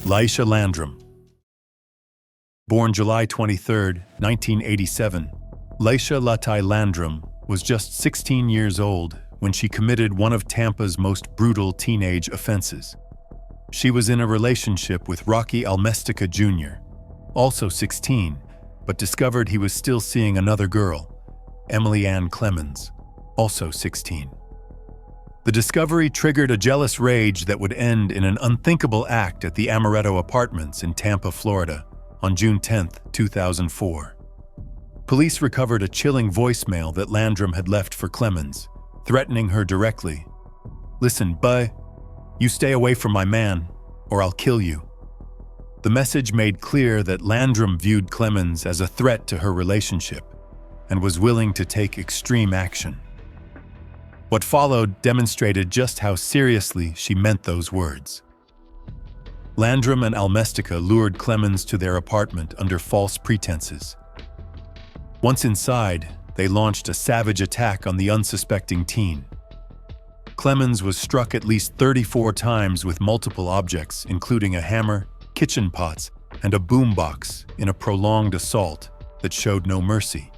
Laisha Landrum. Born July 23, 1987, Laisha Latai Landrum was just 16 years old when she committed one of Tampa's most brutal teenage offenses. She was in a relationship with Rocky Almestica Jr., also 16, but discovered he was still seeing another girl, Emily Ann Clemens, also 16. The discovery triggered a jealous rage that would end in an unthinkable act at the Amaretto Apartments in Tampa, Florida, on June 10, 2004. Police recovered a chilling voicemail that Landrum had left for Clemens, threatening her directly. "Listen, bud, you stay away from my man, or I'll kill you." The message made clear that Landrum viewed Clemens as a threat to her relationship and was willing to take extreme action. What followed demonstrated just how seriously she meant those words. Landrum and Almestica lured Clemens to their apartment under false pretenses. Once inside, they launched a savage attack on the unsuspecting teen. Clemens was struck at least 34 times with multiple objects, including a hammer, kitchen pots, and a boombox, in a prolonged assault that showed no mercy.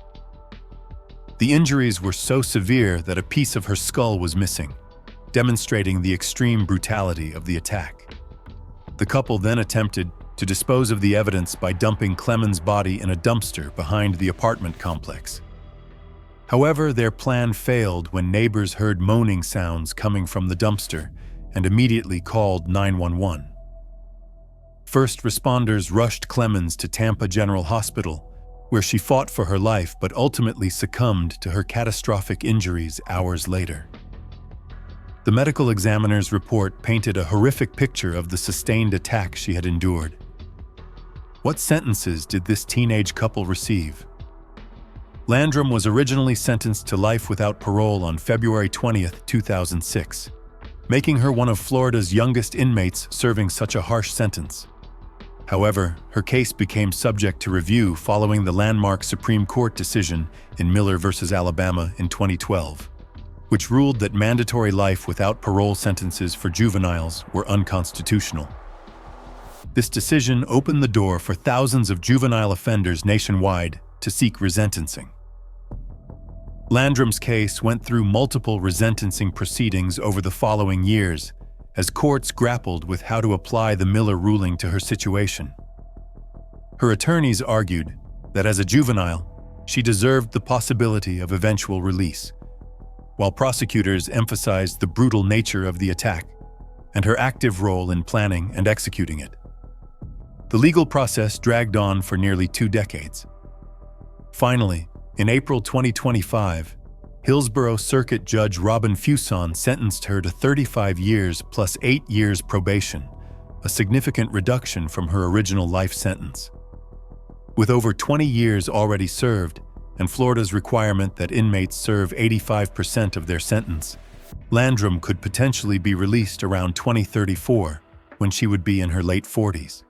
The injuries were so severe that a piece of her skull was missing, demonstrating the extreme brutality of the attack. The couple then attempted to dispose of the evidence by dumping Clemens' body in a dumpster behind the apartment complex. However, their plan failed when neighbors heard moaning sounds coming from the dumpster and immediately called 911. First responders rushed Clemens to Tampa General Hospital, where she fought for her life but ultimately succumbed to her catastrophic injuries hours later. The medical examiner's report painted a horrific picture of the sustained attack she had endured. What sentences did this teenage couple receive? Landrum was originally sentenced to life without parole on February 20, 2006, making her one of Florida's youngest inmates serving such a harsh sentence. However, her case became subject to review following the landmark Supreme Court decision in Miller v. Alabama in 2012, which ruled that mandatory life without parole sentences for juveniles were unconstitutional. This decision opened the door for thousands of juvenile offenders nationwide to seek resentencing. Landrum's case went through multiple resentencing proceedings over the following years, as courts grappled with how to apply the Miller ruling to her situation. Her attorneys argued that as a juvenile, she deserved the possibility of eventual release, while prosecutors emphasized the brutal nature of the attack and her active role in planning and executing it. The legal process dragged on for nearly 2 decades. Finally, in April 2025, Hillsborough Circuit Judge Robin Fuson sentenced her to 35 years plus 8 years probation, a significant reduction from her original life sentence. With over 20 years already served, and Florida's requirement that inmates serve 85% of their sentence, Landrum could potentially be released around 2034, when she would be in her late 40s.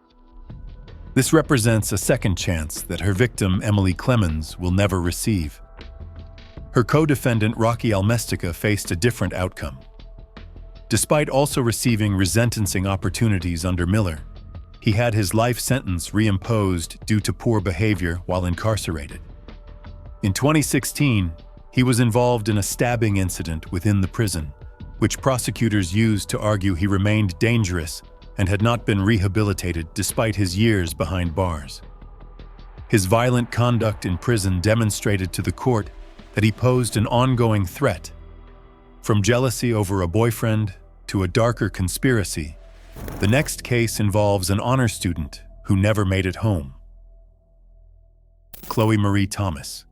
This represents a second chance that her victim, Emily Clemens, will never receive. Her co-defendant, Rocky Almestica, faced a different outcome. Despite also receiving resentencing opportunities under Miller, he had his life sentence reimposed due to poor behavior while incarcerated. In 2016, he was involved in a stabbing incident within the prison, which prosecutors used to argue he remained dangerous and had not been rehabilitated despite his years behind bars. His violent conduct in prison demonstrated to the court that he posed an ongoing threat. From jealousy over a boyfriend to a darker conspiracy, the next case involves an honor student who never made it home. Chloe Marie Thomas.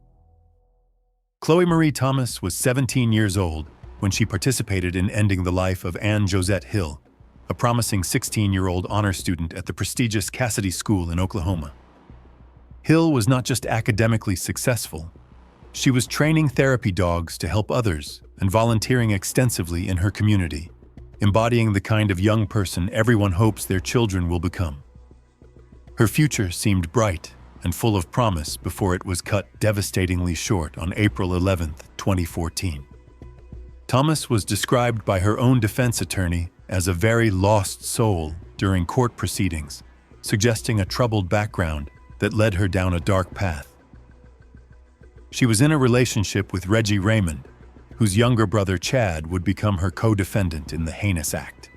Chloe Marie Thomas was 17 years old when she participated in ending the life of Anne Josette Hill, a promising 16-year-old honor student at the prestigious Cassidy School in Oklahoma. Hill was not just academically successful, she was training therapy dogs to help others and volunteering extensively in her community, embodying the kind of young person everyone hopes their children will become. Her future seemed bright and full of promise before it was cut devastatingly short on April 11, 2014. Thomas was described by her own defense attorney as a very lost soul during court proceedings, suggesting a troubled background that led her down a dark path. She was in a relationship with Reggie Raymond, whose younger brother Chad would become her co-defendant in the heinous act.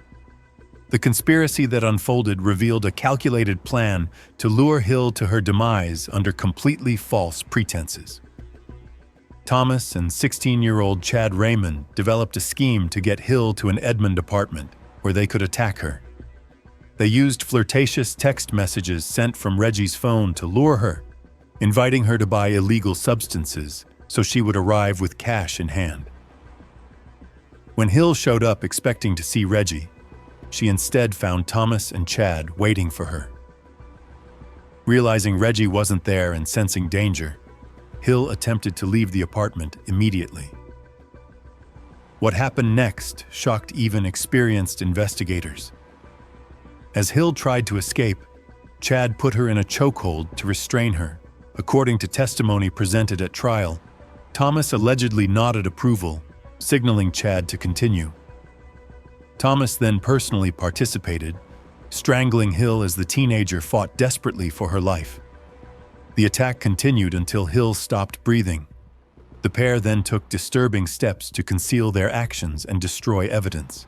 The conspiracy that unfolded revealed a calculated plan to lure Hill to her demise under completely false pretenses. Thomas and 16-year-old Chad Raymond developed a scheme to get Hill to an Edmond apartment where they could attack her. They used flirtatious text messages sent from Reggie's phone to lure her, inviting her to buy illegal substances so she would arrive with cash in hand. When Hill showed up expecting to see Reggie, she instead found Thomas and Chad waiting for her. Realizing Reggie wasn't there and sensing danger, Hill attempted to leave the apartment immediately. What happened next shocked even experienced investigators. As Hill tried to escape, Chad put her in a chokehold to restrain her. According to testimony presented at trial, Thomas allegedly nodded approval, signaling Chad to continue. Thomas then personally participated, strangling Hill as the teenager fought desperately for her life. The attack continued until Hill stopped breathing. The pair then took disturbing steps to conceal their actions and destroy evidence.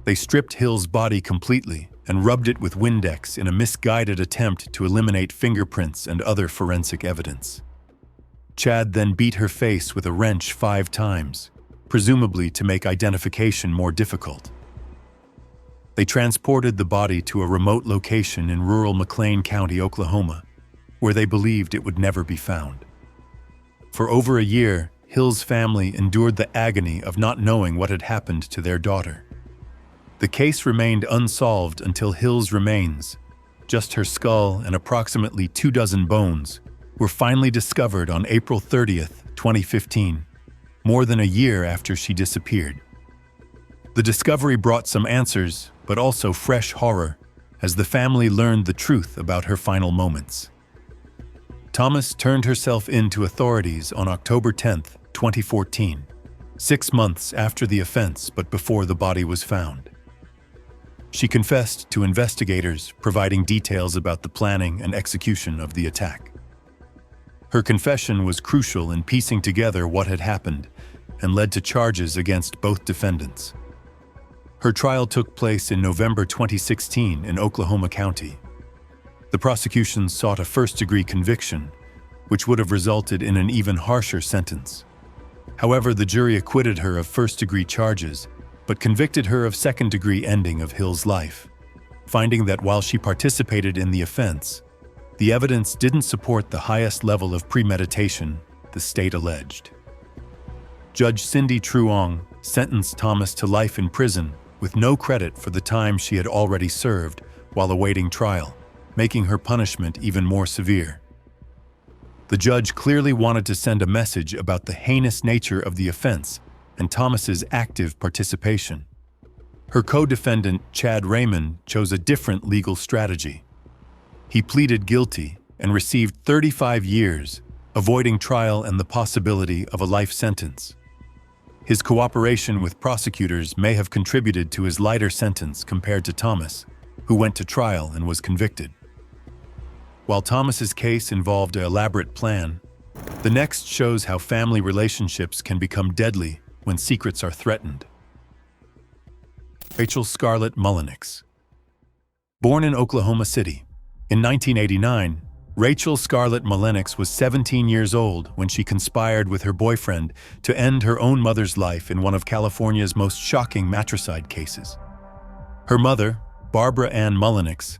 They stripped Hill's body completely and rubbed it with Windex in a misguided attempt to eliminate fingerprints and other forensic evidence. Chad then beat her face with a wrench 5 times, presumably to make identification more difficult. They transported the body to a remote location in rural McLean County, Oklahoma, where they believed it would never be found. For over a year, Hill's family endured the agony of not knowing what had happened to their daughter. The case remained unsolved until Hill's remains, just her skull and approximately 24 bones, were finally discovered on April 30th, 2015, more than a year after she disappeared. The discovery brought some answers, but also fresh horror, as the family learned the truth about her final moments. Thomas turned herself in to authorities on October 10, 2014, 6 months after the offense but before the body was found. She confessed to investigators, providing details about the planning and execution of the attack. Her confession was crucial in piecing together what had happened and led to charges against both defendants. Her trial took place in November 2016 in Oklahoma County. The prosecution sought a first-degree conviction, which would have resulted in an even harsher sentence. However, the jury acquitted her of first-degree charges, but convicted her of second-degree ending of Hill's life, finding that while she participated in the offense, the evidence didn't support the highest level of premeditation the state alleged. Judge Cindy Truong sentenced Thomas to life in prison with no credit for the time she had already served while awaiting trial, making her punishment even more severe. The judge clearly wanted to send a message about the heinous nature of the offense and Thomas's active participation. Her co-defendant, Chad Raymond, chose a different legal strategy. He pleaded guilty and received 35 years, avoiding trial and the possibility of a life sentence. His cooperation with prosecutors may have contributed to his lighter sentence compared to Thomas, who went to trial and was convicted. While Thomas's case involved an elaborate plan, the next shows how family relationships can become deadly when secrets are threatened. Rachel Scarlett Mullenix. Born in Oklahoma City, in 1989, Rachel Scarlett Mullenix was 17 years old when she conspired with her boyfriend to end her own mother's life in one of California's most shocking matricide cases. Her mother, Barbara Ann Mullenix,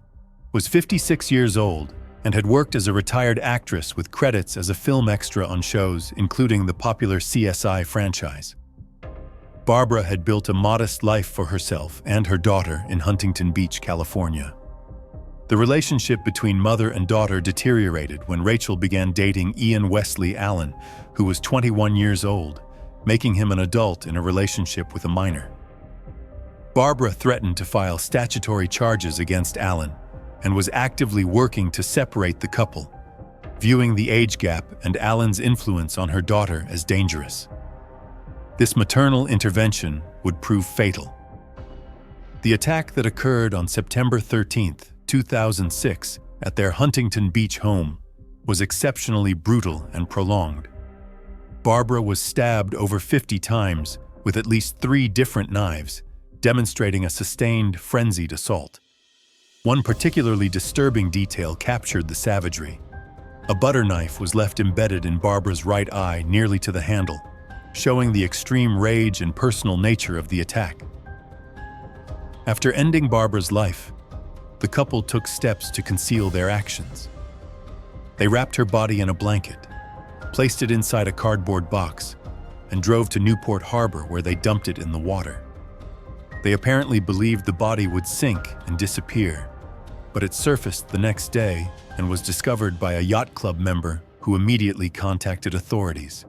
was 56 years old and had worked as a retired actress with credits as a film extra on shows including the popular CSI franchise. Barbara had built a modest life for herself and her daughter in Huntington Beach, California. The relationship between mother and daughter deteriorated when Rachel began dating Ian Wesley Allen, who was 21 years old, making him an adult in a relationship with a minor. Barbara threatened to file statutory charges against Allen and was actively working to separate the couple, viewing the age gap and Allen's influence on her daughter as dangerous. This maternal intervention would prove fatal. The attack that occurred on September 13, 2006, at their Huntington Beach home was exceptionally brutal and prolonged. Barbara was stabbed over 50 times with at least 3 different knives, demonstrating a sustained, frenzied assault. One particularly disturbing detail captured the savagery. A butter knife was left embedded in Barbara's right eye nearly to the handle, showing the extreme rage and personal nature of the attack. After ending Barbara's life, the couple took steps to conceal their actions. They wrapped her body in a blanket, placed it inside a cardboard box, and drove to Newport Harbor where they dumped it in the water. They apparently believed the body would sink and disappear, but it surfaced the next day and was discovered by a yacht club member who immediately contacted authorities.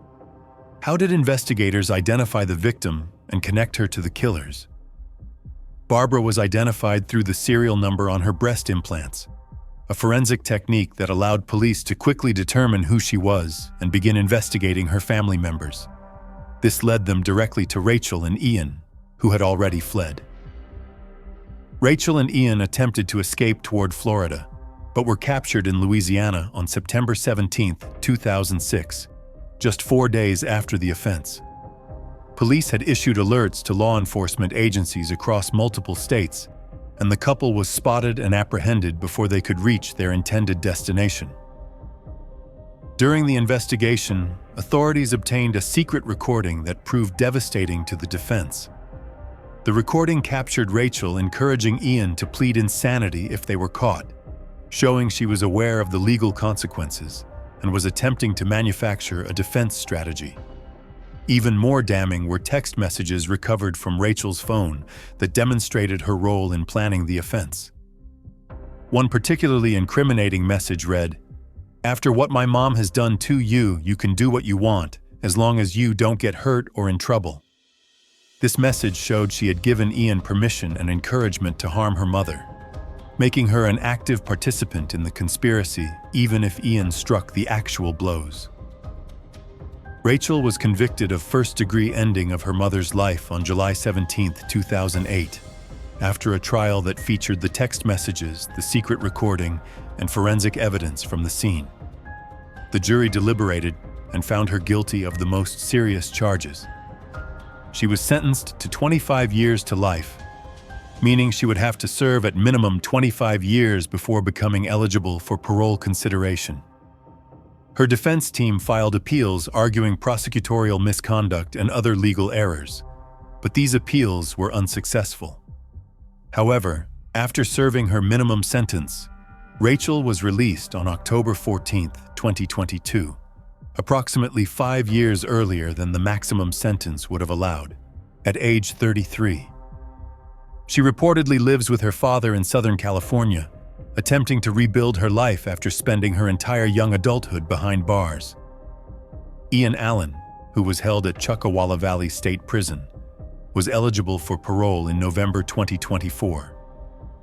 How did investigators identify the victim and connect her to the killers? Barbara was identified through the serial number on her breast implants, a forensic technique that allowed police to quickly determine who she was and begin investigating her family members. This led them directly to Rachel and Ian, who had already fled. Rachel and Ian attempted to escape toward Florida, but were captured in Louisiana on September 17, 2006, just 4 days after the offense. Police had issued alerts to law enforcement agencies across multiple states, and the couple was spotted and apprehended before they could reach their intended destination. During the investigation, authorities obtained a secret recording that proved devastating to the defense. The recording captured Rachel encouraging Ian to plead insanity if they were caught, showing she was aware of the legal consequences and was attempting to manufacture a defense strategy. Even more damning were text messages recovered from Rachel's phone that demonstrated her role in planning the offense. One particularly incriminating message read, "After what my mom has done to you, you can do what you want, as long as you don't get hurt or in trouble." This message showed she had given Ian permission and encouragement to harm her mother, making her an active participant in the conspiracy even if Ian struck the actual blows. Rachel was convicted of first-degree ending of her mother's life on July 17, 2008, after a trial that featured the text messages, the secret recording, and forensic evidence from the scene. The jury deliberated and found her guilty of the most serious charges. She was sentenced to 25 years to life, meaning she would have to serve at minimum 25 years before becoming eligible for parole consideration. Her defense team filed appeals arguing prosecutorial misconduct and other legal errors, but these appeals were unsuccessful. However, after serving her minimum sentence, Rachel was released on October 14, 2022, approximately 5 years earlier than the maximum sentence would have allowed, at age 33. She reportedly lives with her father in Southern California, attempting to rebuild her life after spending her entire young adulthood behind bars. Ian Allen, who was held at Chuckawalla Valley State Prison, was eligible for parole in November 2024,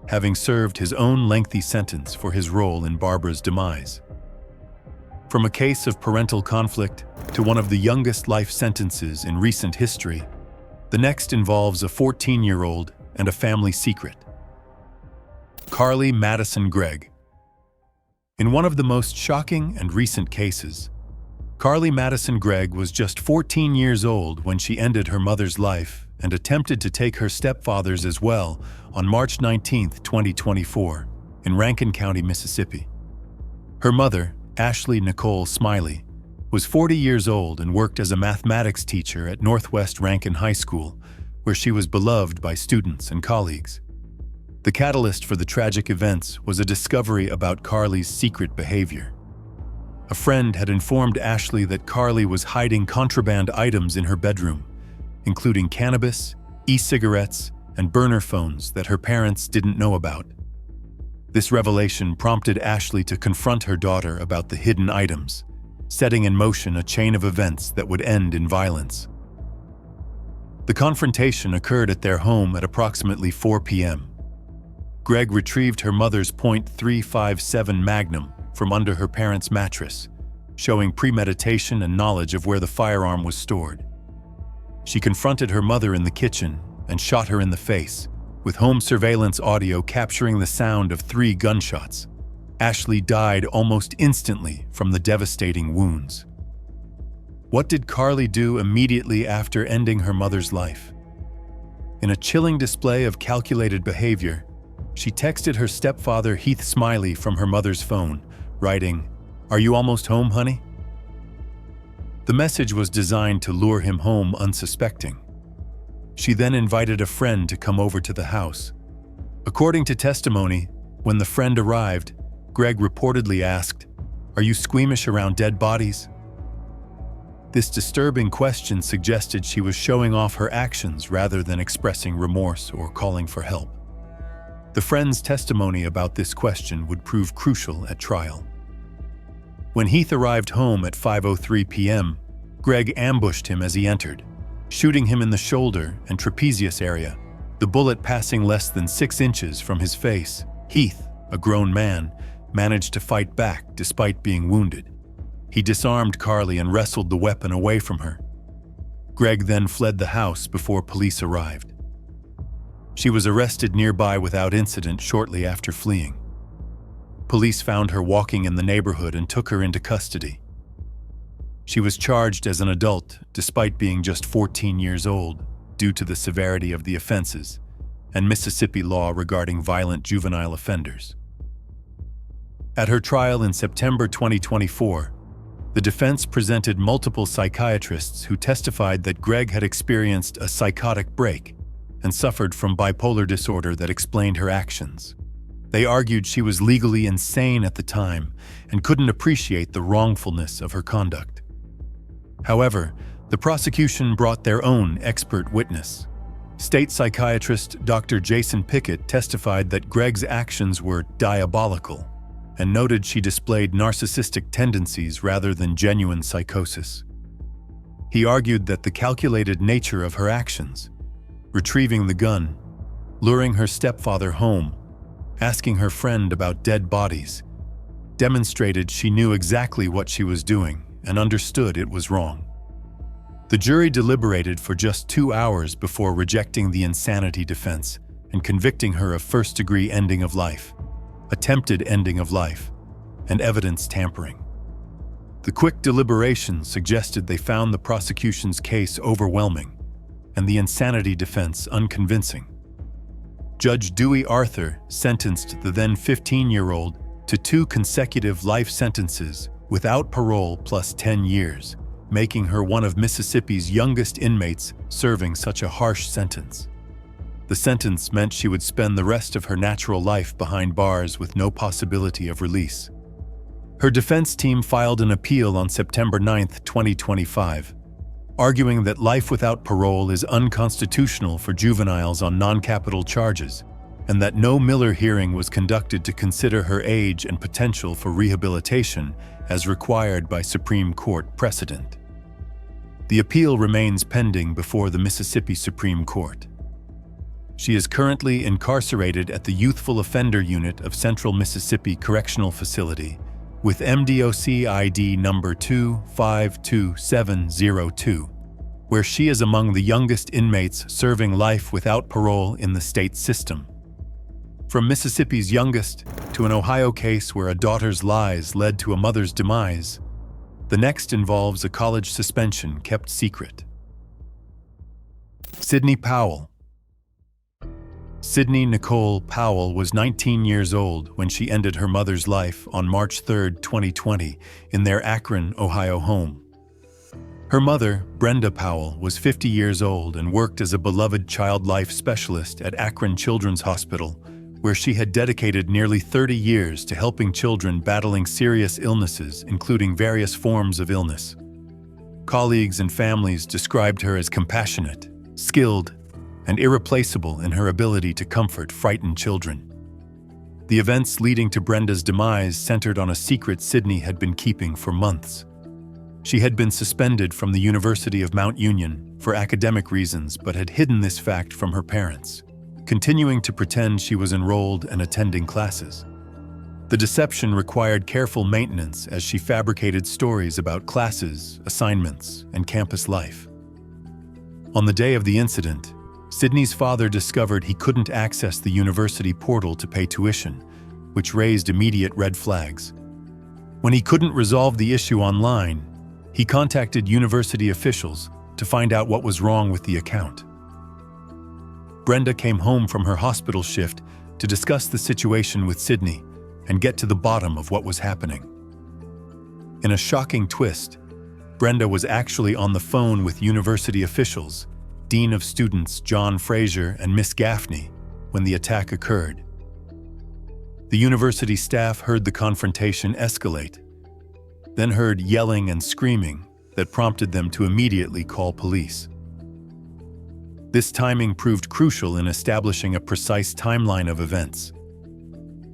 having served his own lengthy sentence for his role in Barbara's demise. From a case of parental conflict to one of the youngest life sentences in recent history, the next involves a 14-year-old and a family secret. Carly Madison Gregg. In one of the most shocking and recent cases, Carly Madison Gregg was just 14 years old when she ended her mother's life and attempted to take her stepfather's as well on March 19, 2024, in Rankin County, Mississippi. Her mother, Ashley Nicole Smiley, was 40 years old and worked as a mathematics teacher at Northwest Rankin High School, where she was beloved by students and colleagues. The catalyst for the tragic events was a discovery about Carly's secret behavior. A friend had informed Ashley that Carly was hiding contraband items in her bedroom, including cannabis, e-cigarettes, and burner phones that her parents didn't know about. This revelation prompted Ashley to confront her daughter about the hidden items, setting in motion a chain of events that would end in violence. The confrontation occurred at their home at approximately 4 p.m. Gregg retrieved her mother's .357 Magnum from under her parents' mattress, showing premeditation and knowledge of where the firearm was stored. She confronted her mother in the kitchen and shot her in the face, with home surveillance audio capturing the sound of 3 gunshots. Ashley died almost instantly from the devastating wounds. What did Carly do immediately after ending her mother's life? In a chilling display of calculated behavior, she texted her stepfather Heath Smiley from her mother's phone, writing, "Are you almost home, honey?" The message was designed to lure him home unsuspecting. She then invited a friend to come over to the house. According to testimony, when the friend arrived, Greg reportedly asked, "Are you squeamish around dead bodies?" This disturbing question suggested she was showing off her actions rather than expressing remorse or calling for help. The friend's testimony about this question would prove crucial at trial. When Heath arrived home at 5:03 p.m., Greg ambushed him as he entered, shooting him in the shoulder and trapezius area, the bullet passing less than 6 inches from his face. Heath, a grown man, managed to fight back despite being wounded. He disarmed Carly and wrestled the weapon away from her. Greg then fled the house before police arrived. She was arrested nearby without incident shortly after fleeing. Police found her walking in the neighborhood and took her into custody. She was charged as an adult despite being just 14 years old due to the severity of the offenses and Mississippi law regarding violent juvenile offenders. At her trial in September 2024, the defense presented multiple psychiatrists who testified that Greg had experienced a psychotic break and suffered from bipolar disorder that explained her actions. They argued she was legally insane at the time and couldn't appreciate the wrongfulness of her conduct. However, the prosecution brought their own expert witness. State psychiatrist Dr. Jason Pickett testified that Greg's actions were diabolical and noted she displayed narcissistic tendencies rather than genuine psychosis. He argued that the calculated nature of her actions, retrieving the gun, luring her stepfather home, asking her friend about dead bodies, demonstrated she knew exactly what she was doing and understood it was wrong. The jury deliberated for just 2 hours before rejecting the insanity defense and convicting her of first-degree ending of life, attempted ending of life, and evidence tampering. The quick deliberation suggested they found the prosecution's case overwhelming and the insanity defense unconvincing. Judge Dewey Arthur sentenced the then 15-year-old to 2 consecutive life sentences without parole plus 10 years, making her one of Mississippi's youngest inmates serving such a harsh sentence. The sentence meant she would spend the rest of her natural life behind bars with no possibility of release. Her defense team filed an appeal on September 9, 2025, arguing that life without parole is unconstitutional for juveniles on non-capital charges, and that no Miller hearing was conducted to consider her age and potential for rehabilitation as required by Supreme Court precedent. The appeal remains pending before the Mississippi Supreme Court. She is currently incarcerated at the Youthful Offender Unit of Central Mississippi Correctional Facility with MDOC ID number 252702, where she is among the youngest inmates serving life without parole in the state system. From Mississippi's youngest to an Ohio case where a daughter's lies led to a mother's demise, the next involves a college suspension kept secret. Sidney Powell. Sidney Nicole Powell was 19 years old when she ended her mother's life on March 3, 2020, in their Akron, Ohio home. Her mother, Brenda Powell, was 50 years old and worked as a beloved child life specialist at Akron Children's Hospital, where she had dedicated nearly 30 years to helping children battling serious illnesses, including various forms of illness. Colleagues and families described her as compassionate, skilled, and irreplaceable in her ability to comfort frightened children. The events leading to Brenda's demise centered on a secret Sidney had been keeping for months. She had been suspended from the University of Mount Union for academic reasons but had hidden this fact from her parents, continuing to pretend she was enrolled and attending classes. The deception required careful maintenance as she fabricated stories about classes, assignments, and campus life. On the day of the incident, Sydney's father discovered he couldn't access the university portal to pay tuition, which raised immediate red flags. When he couldn't resolve the issue online, he contacted university officials to find out what was wrong with the account. Brenda came home from her hospital shift to discuss the situation with Sydney and get to the bottom of what was happening. In a shocking twist, Brenda was actually on the phone with university officials, Dean of Students John Fraser and Miss Gaffney, when the attack occurred. The university staff heard the confrontation escalate, then heard yelling and screaming that prompted them to immediately call police. This timing proved crucial in establishing a precise timeline of events.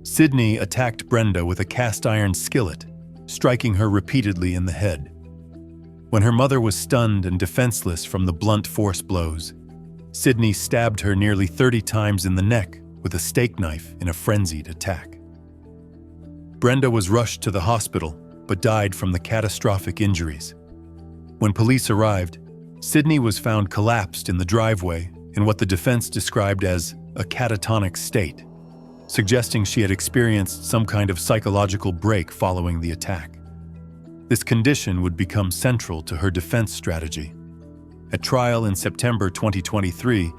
Sydney attacked Brenda with a cast-iron skillet, striking her repeatedly in the head. When her mother was stunned and defenseless from the blunt force blows, Sydney stabbed her nearly 30 times in the neck with a steak knife in a frenzied attack. Brenda was rushed to the hospital, but died from the catastrophic injuries. When police arrived, Sydney was found collapsed in the driveway in what the defense described as a catatonic state, suggesting she had experienced some kind of psychological break following the attack. This condition would become central to her defense strategy. At trial in September 2023,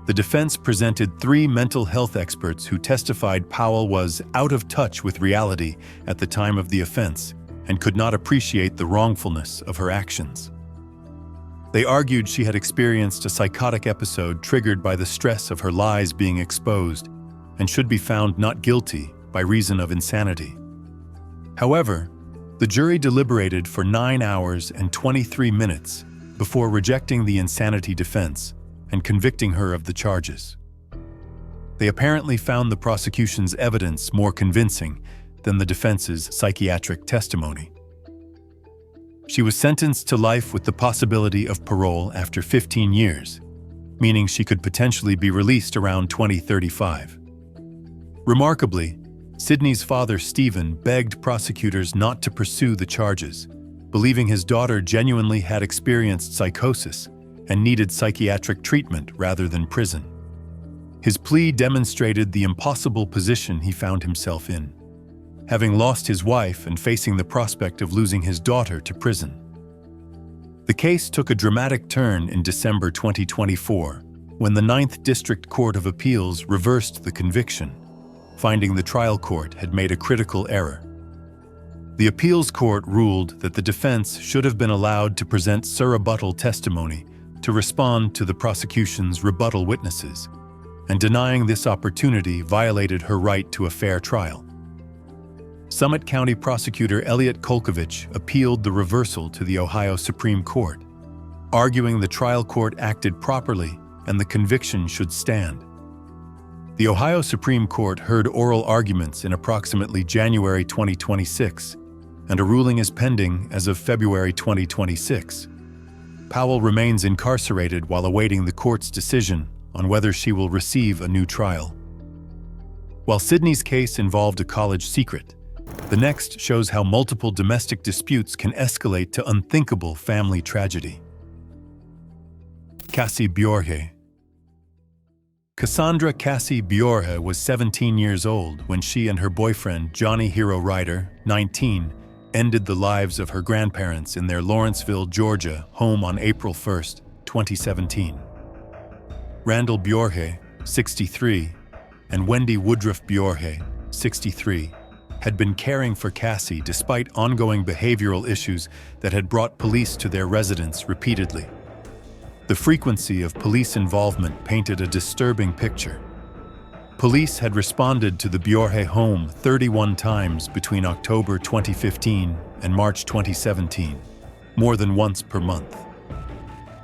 the defense presented 3 mental health experts who testified Powell was out of touch with reality at the time of the offense and could not appreciate the wrongfulness of her actions. They argued she had experienced a psychotic episode triggered by the stress of her lies being exposed and should be found not guilty by reason of insanity. However, the jury deliberated for 9 hours and 23 minutes before rejecting the insanity defense and convicting her of the charges. They apparently found the prosecution's evidence more convincing than the defense's psychiatric testimony. She was sentenced to life with the possibility of parole after 15 years, meaning she could potentially be released around 2035. Remarkably, Sydney's father, Stephen, begged prosecutors not to pursue the charges, believing his daughter genuinely had experienced psychosis and needed psychiatric treatment rather than prison. His plea demonstrated the impossible position he found himself in, having lost his wife and facing the prospect of losing his daughter to prison. The case took a dramatic turn in December 2024, when the 9th District Court of Appeals reversed the conviction, finding the trial court had made a critical error. The appeals court ruled that the defense should have been allowed to present surrebuttal testimony to respond to the prosecution's rebuttal witnesses, and denying this opportunity violated her right to a fair trial. Summit County Prosecutor Elliot Kolkovich appealed the reversal to the Ohio Supreme Court, arguing the trial court acted properly and the conviction should stand. The Ohio Supreme Court heard oral arguments in approximately January 2026, and a ruling is pending as of February 2026. Powell remains incarcerated while awaiting the court's decision on whether she will receive a new trial. While Sydney's case involved a college secret, the next shows how multiple domestic disputes can escalate to unthinkable family tragedy. Cassie Bjorhe. Cassandra Cassie Bjorhe was 17 years old when she and her boyfriend, Johnny Hero Ryder, 19, ended the lives of her grandparents in their Lawrenceville, Georgia, home on April 1, 2017. Randall Bjorhe, 63, and Wendy Woodruff Bjorhe, 63, had been caring for Cassie despite ongoing behavioral issues that had brought police to their residence repeatedly. The frequency of police involvement painted a disturbing picture. Police had responded to the Bjorhe home 31 times between October 2015 and March 2017, more than once per month.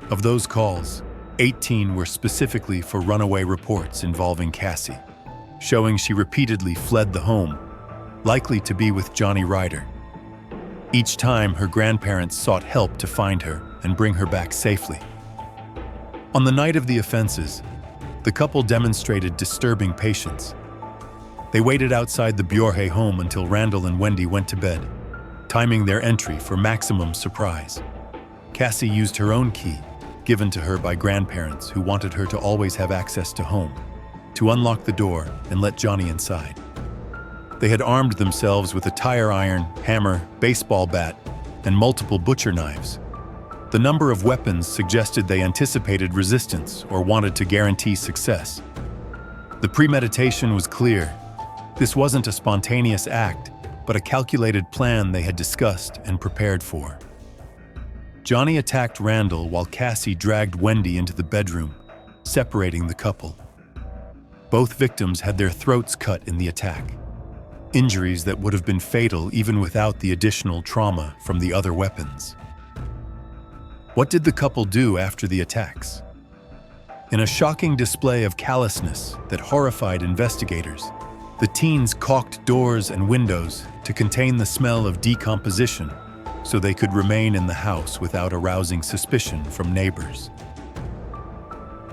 Of those calls, 18 were specifically for runaway reports involving Cassie, showing she repeatedly fled the home, likely to be with Johnny Ryder. Each time, her grandparents sought help to find her and bring her back safely. On the night of the offenses, the couple demonstrated disturbing patience. They waited outside the Bjorhe home until Randall and Wendy went to bed, timing their entry for maximum surprise. Cassie used her own key, given to her by grandparents who wanted her to always have access to home, to unlock the door and let Johnny inside. They had armed themselves with a tire iron, hammer, baseball bat, and multiple butcher knives. The number of weapons suggested they anticipated resistance or wanted to guarantee success. The premeditation was clear. This wasn't a spontaneous act, but a calculated plan they had discussed and prepared for. Johnny attacked Randall while Cassie dragged Wendy into the bedroom, separating the couple. Both victims had their throats cut in the attack, injuries that would have been fatal even without the additional trauma from the other weapons. What did the couple do after the attacks? In a shocking display of callousness that horrified investigators, the teens caulked doors and windows to contain the smell of decomposition so they could remain in the house without arousing suspicion from neighbors.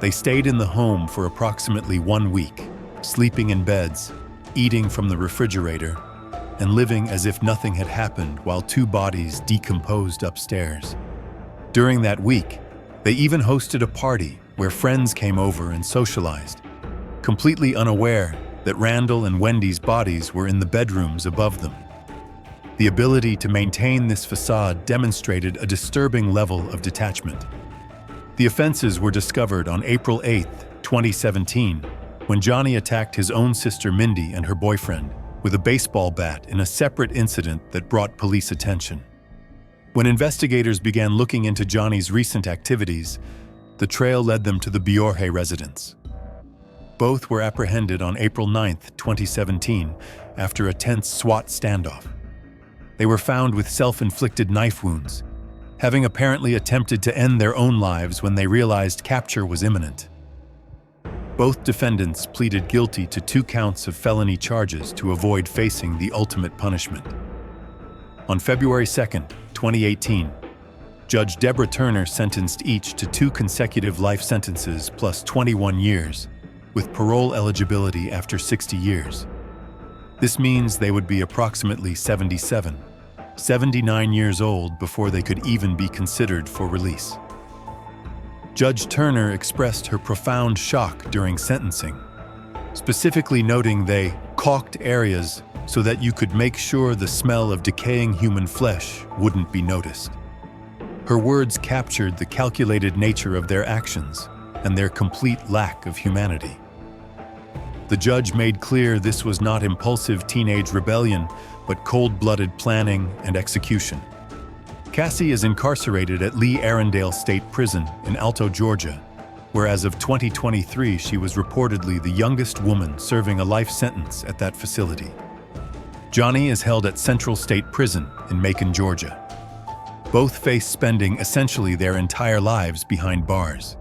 They stayed in the home for approximately 1 week, sleeping in beds, eating from the refrigerator, and living as if nothing had happened while 2 bodies decomposed upstairs. During that week, they even hosted a party where friends came over and socialized, completely unaware that Randall and Wendy's bodies were in the bedrooms above them. The ability to maintain this facade demonstrated a disturbing level of detachment. The offenses were discovered on April 8, 2017, when Johnny attacked his own sister Mindy and her boyfriend with a baseball bat in a separate incident that brought police attention. When investigators began looking into Johnny's recent activities, the trail led them to the Biorhe residence. Both were apprehended on April 9, 2017, after a tense SWAT standoff. They were found with self-inflicted knife wounds, having apparently attempted to end their own lives when they realized capture was imminent. Both defendants pleaded guilty to 2 counts of felony charges to avoid facing the ultimate punishment. On February 2, 2018, Judge Deborah Turner sentenced each to 2 consecutive life sentences plus 21 years, with parole eligibility after 60 years. This means they would be approximately 79 years old before they could even be considered for release. Judge Turner expressed her profound shock during sentencing, specifically noting they caulked areas so that you could make sure the smell of decaying human flesh wouldn't be noticed. Her words captured the calculated nature of their actions and their complete lack of humanity. The judge made clear this was not impulsive teenage rebellion, but cold-blooded planning and execution. Cassie is incarcerated at Lee Arundel State Prison in Alto, Georgia, where as of 2023 she was reportedly the youngest woman serving a life sentence at that facility. Johnny is held at Central State Prison in Macon, Georgia. Both face spending essentially their entire lives behind bars.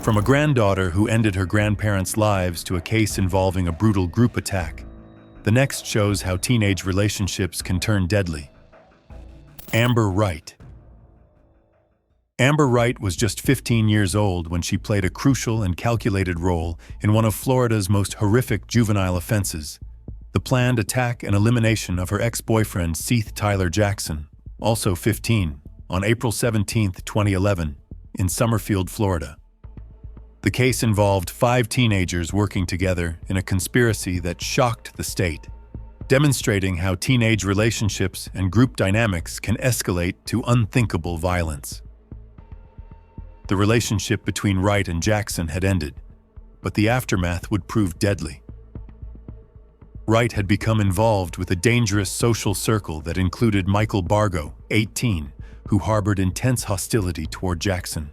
From a granddaughter who ended her grandparents' lives to a case involving a brutal group attack, the next shows how teenage relationships can turn deadly. Amber Wright. Amber Wright was just 15 years old when she played a crucial and calculated role in one of Florida's most horrific juvenile offenses, the planned attack and elimination of her ex-boyfriend Seth Tyler Jackson, also 15, on April 17, 2011, in Summerfield, Florida. The case involved 5 teenagers working together in a conspiracy that shocked the state, demonstrating how teenage relationships and group dynamics can escalate to unthinkable violence. The relationship between Wright and Jackson had ended, but the aftermath would prove deadly. Wright had become involved with a dangerous social circle that included Michael Bargo, 18, who harbored intense hostility toward Jackson.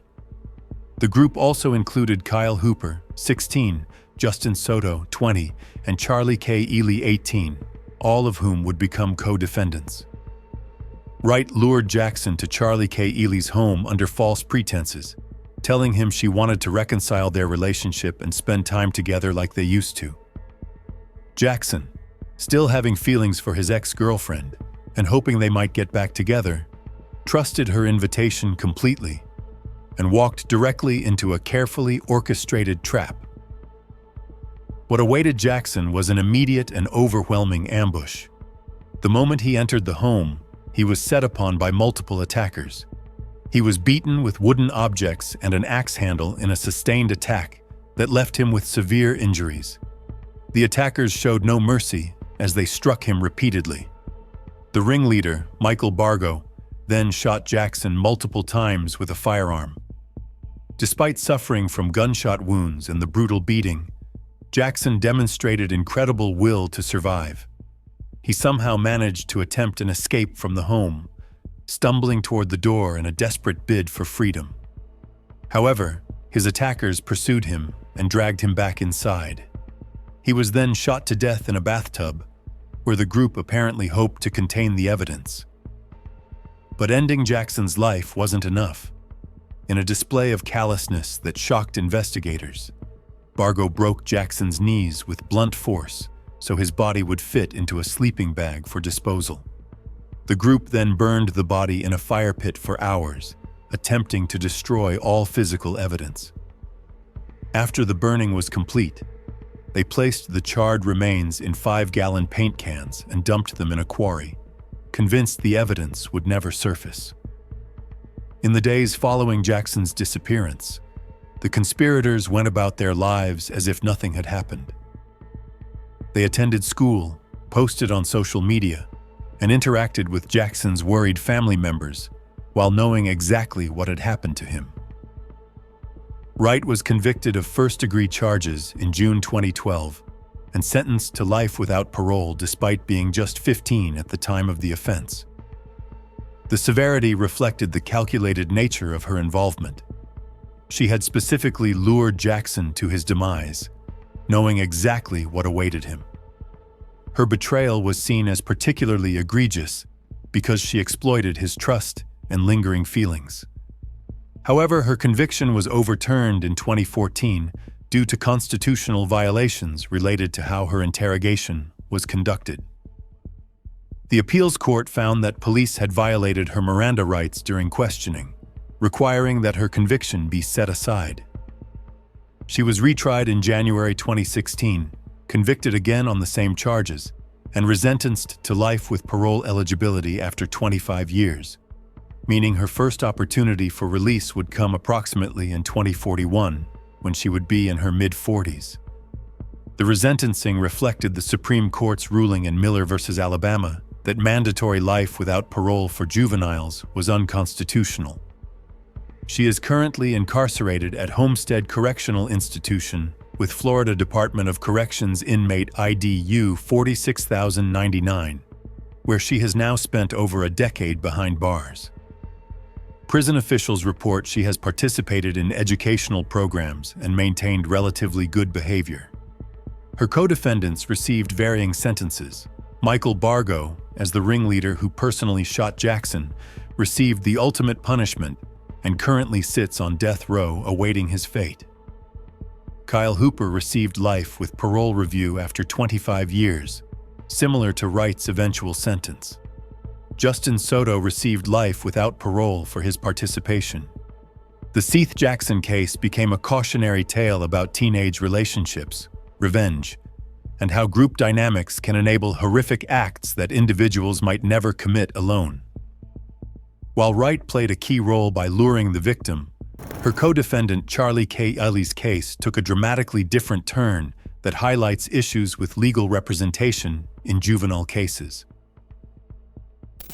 The group also included Kyle Hooper, 16, Justin Soto, 20, and Charlie K. Ely, 18, all of whom would become co-defendants. Wright lured Jackson to Charlie K. Ely's home under false pretenses, telling him she wanted to reconcile their relationship and spend time together like they used to. Jackson, still having feelings for his ex-girlfriend and hoping they might get back together, trusted her invitation completely and walked directly into a carefully orchestrated trap. What awaited Jackson was an immediate and overwhelming ambush. The moment he entered the home, he was set upon by multiple attackers. He was beaten with wooden objects and an axe handle in a sustained attack that left him with severe injuries. The attackers showed no mercy as they struck him repeatedly. The ringleader, Michael Bargo, then shot Jackson multiple times with a firearm. Despite suffering from gunshot wounds and the brutal beating, Jackson demonstrated incredible will to survive. He somehow managed to attempt an escape from the home, stumbling toward the door in a desperate bid for freedom. However, his attackers pursued him and dragged him back inside. He was then shot to death in a bathtub, where the group apparently hoped to contain the evidence. But ending Jackson's life wasn't enough. In a display of callousness that shocked investigators, Bargo broke Jackson's knees with blunt force so his body would fit into a sleeping bag for disposal. The group then burned the body in a fire pit for hours, attempting to destroy all physical evidence. After the burning was complete, they placed the charred remains in 5-gallon paint cans and dumped them in a quarry, convinced the evidence would never surface. In the days following Jackson's disappearance, the conspirators went about their lives as if nothing had happened. They attended school, posted on social media, and interacted with Jackson's worried family members while knowing exactly what had happened to him. Wright was convicted of first-degree charges in June 2012 and sentenced to life without parole despite being just 15 at the time of the offense. The severity reflected the calculated nature of her involvement. She had specifically lured Jackson to his demise, knowing exactly what awaited him. Her betrayal was seen as particularly egregious because she exploited his trust and lingering feelings. However, her conviction was overturned in 2014 due to constitutional violations related to how her interrogation was conducted. The appeals court found that police had violated her Miranda rights during questioning, requiring that her conviction be set aside. She was retried in January 2016, convicted again on the same charges, and resentenced to life with parole eligibility after 25 years, meaning her first opportunity for release would come approximately in 2041, when she would be in her mid-40s. The resentencing reflected the Supreme Court's ruling in Miller v. Alabama that mandatory life without parole for juveniles was unconstitutional. She is currently incarcerated at Homestead Correctional Institution with Florida Department of Corrections inmate IDU 46099, where she has now spent over a decade behind bars. Prison officials report she has participated in educational programs and maintained relatively good behavior. Her co-defendants received varying sentences. Michael Bargo, as the ringleader who personally shot Jackson, received the ultimate punishment and currently sits on death row awaiting his fate. Kyle Hooper received life with parole review after 25 years, similar to Wright's eventual sentence. Justin Soto received life without parole for his participation. The Seth Jackson case became a cautionary tale about teenage relationships, revenge, and how group dynamics can enable horrific acts that individuals might never commit alone. While Wright played a key role by luring the victim, her co-defendant Charlie K. Ellie's case took a dramatically different turn that highlights issues with legal representation in juvenile cases.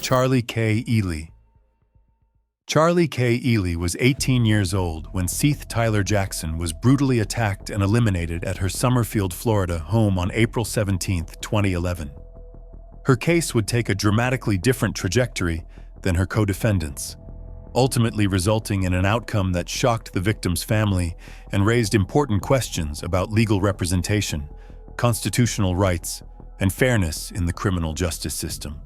Charlie K. Ely. Charlie K. Ely was 18 years old when Seth Tyler Jackson was brutally attacked and eliminated at her Summerfield, Florida home on April 17, 2011. Her case would take a dramatically different trajectory than her co-defendants, ultimately resulting in an outcome that shocked the victim's family and raised important questions about legal representation, constitutional rights, and fairness in the criminal justice system.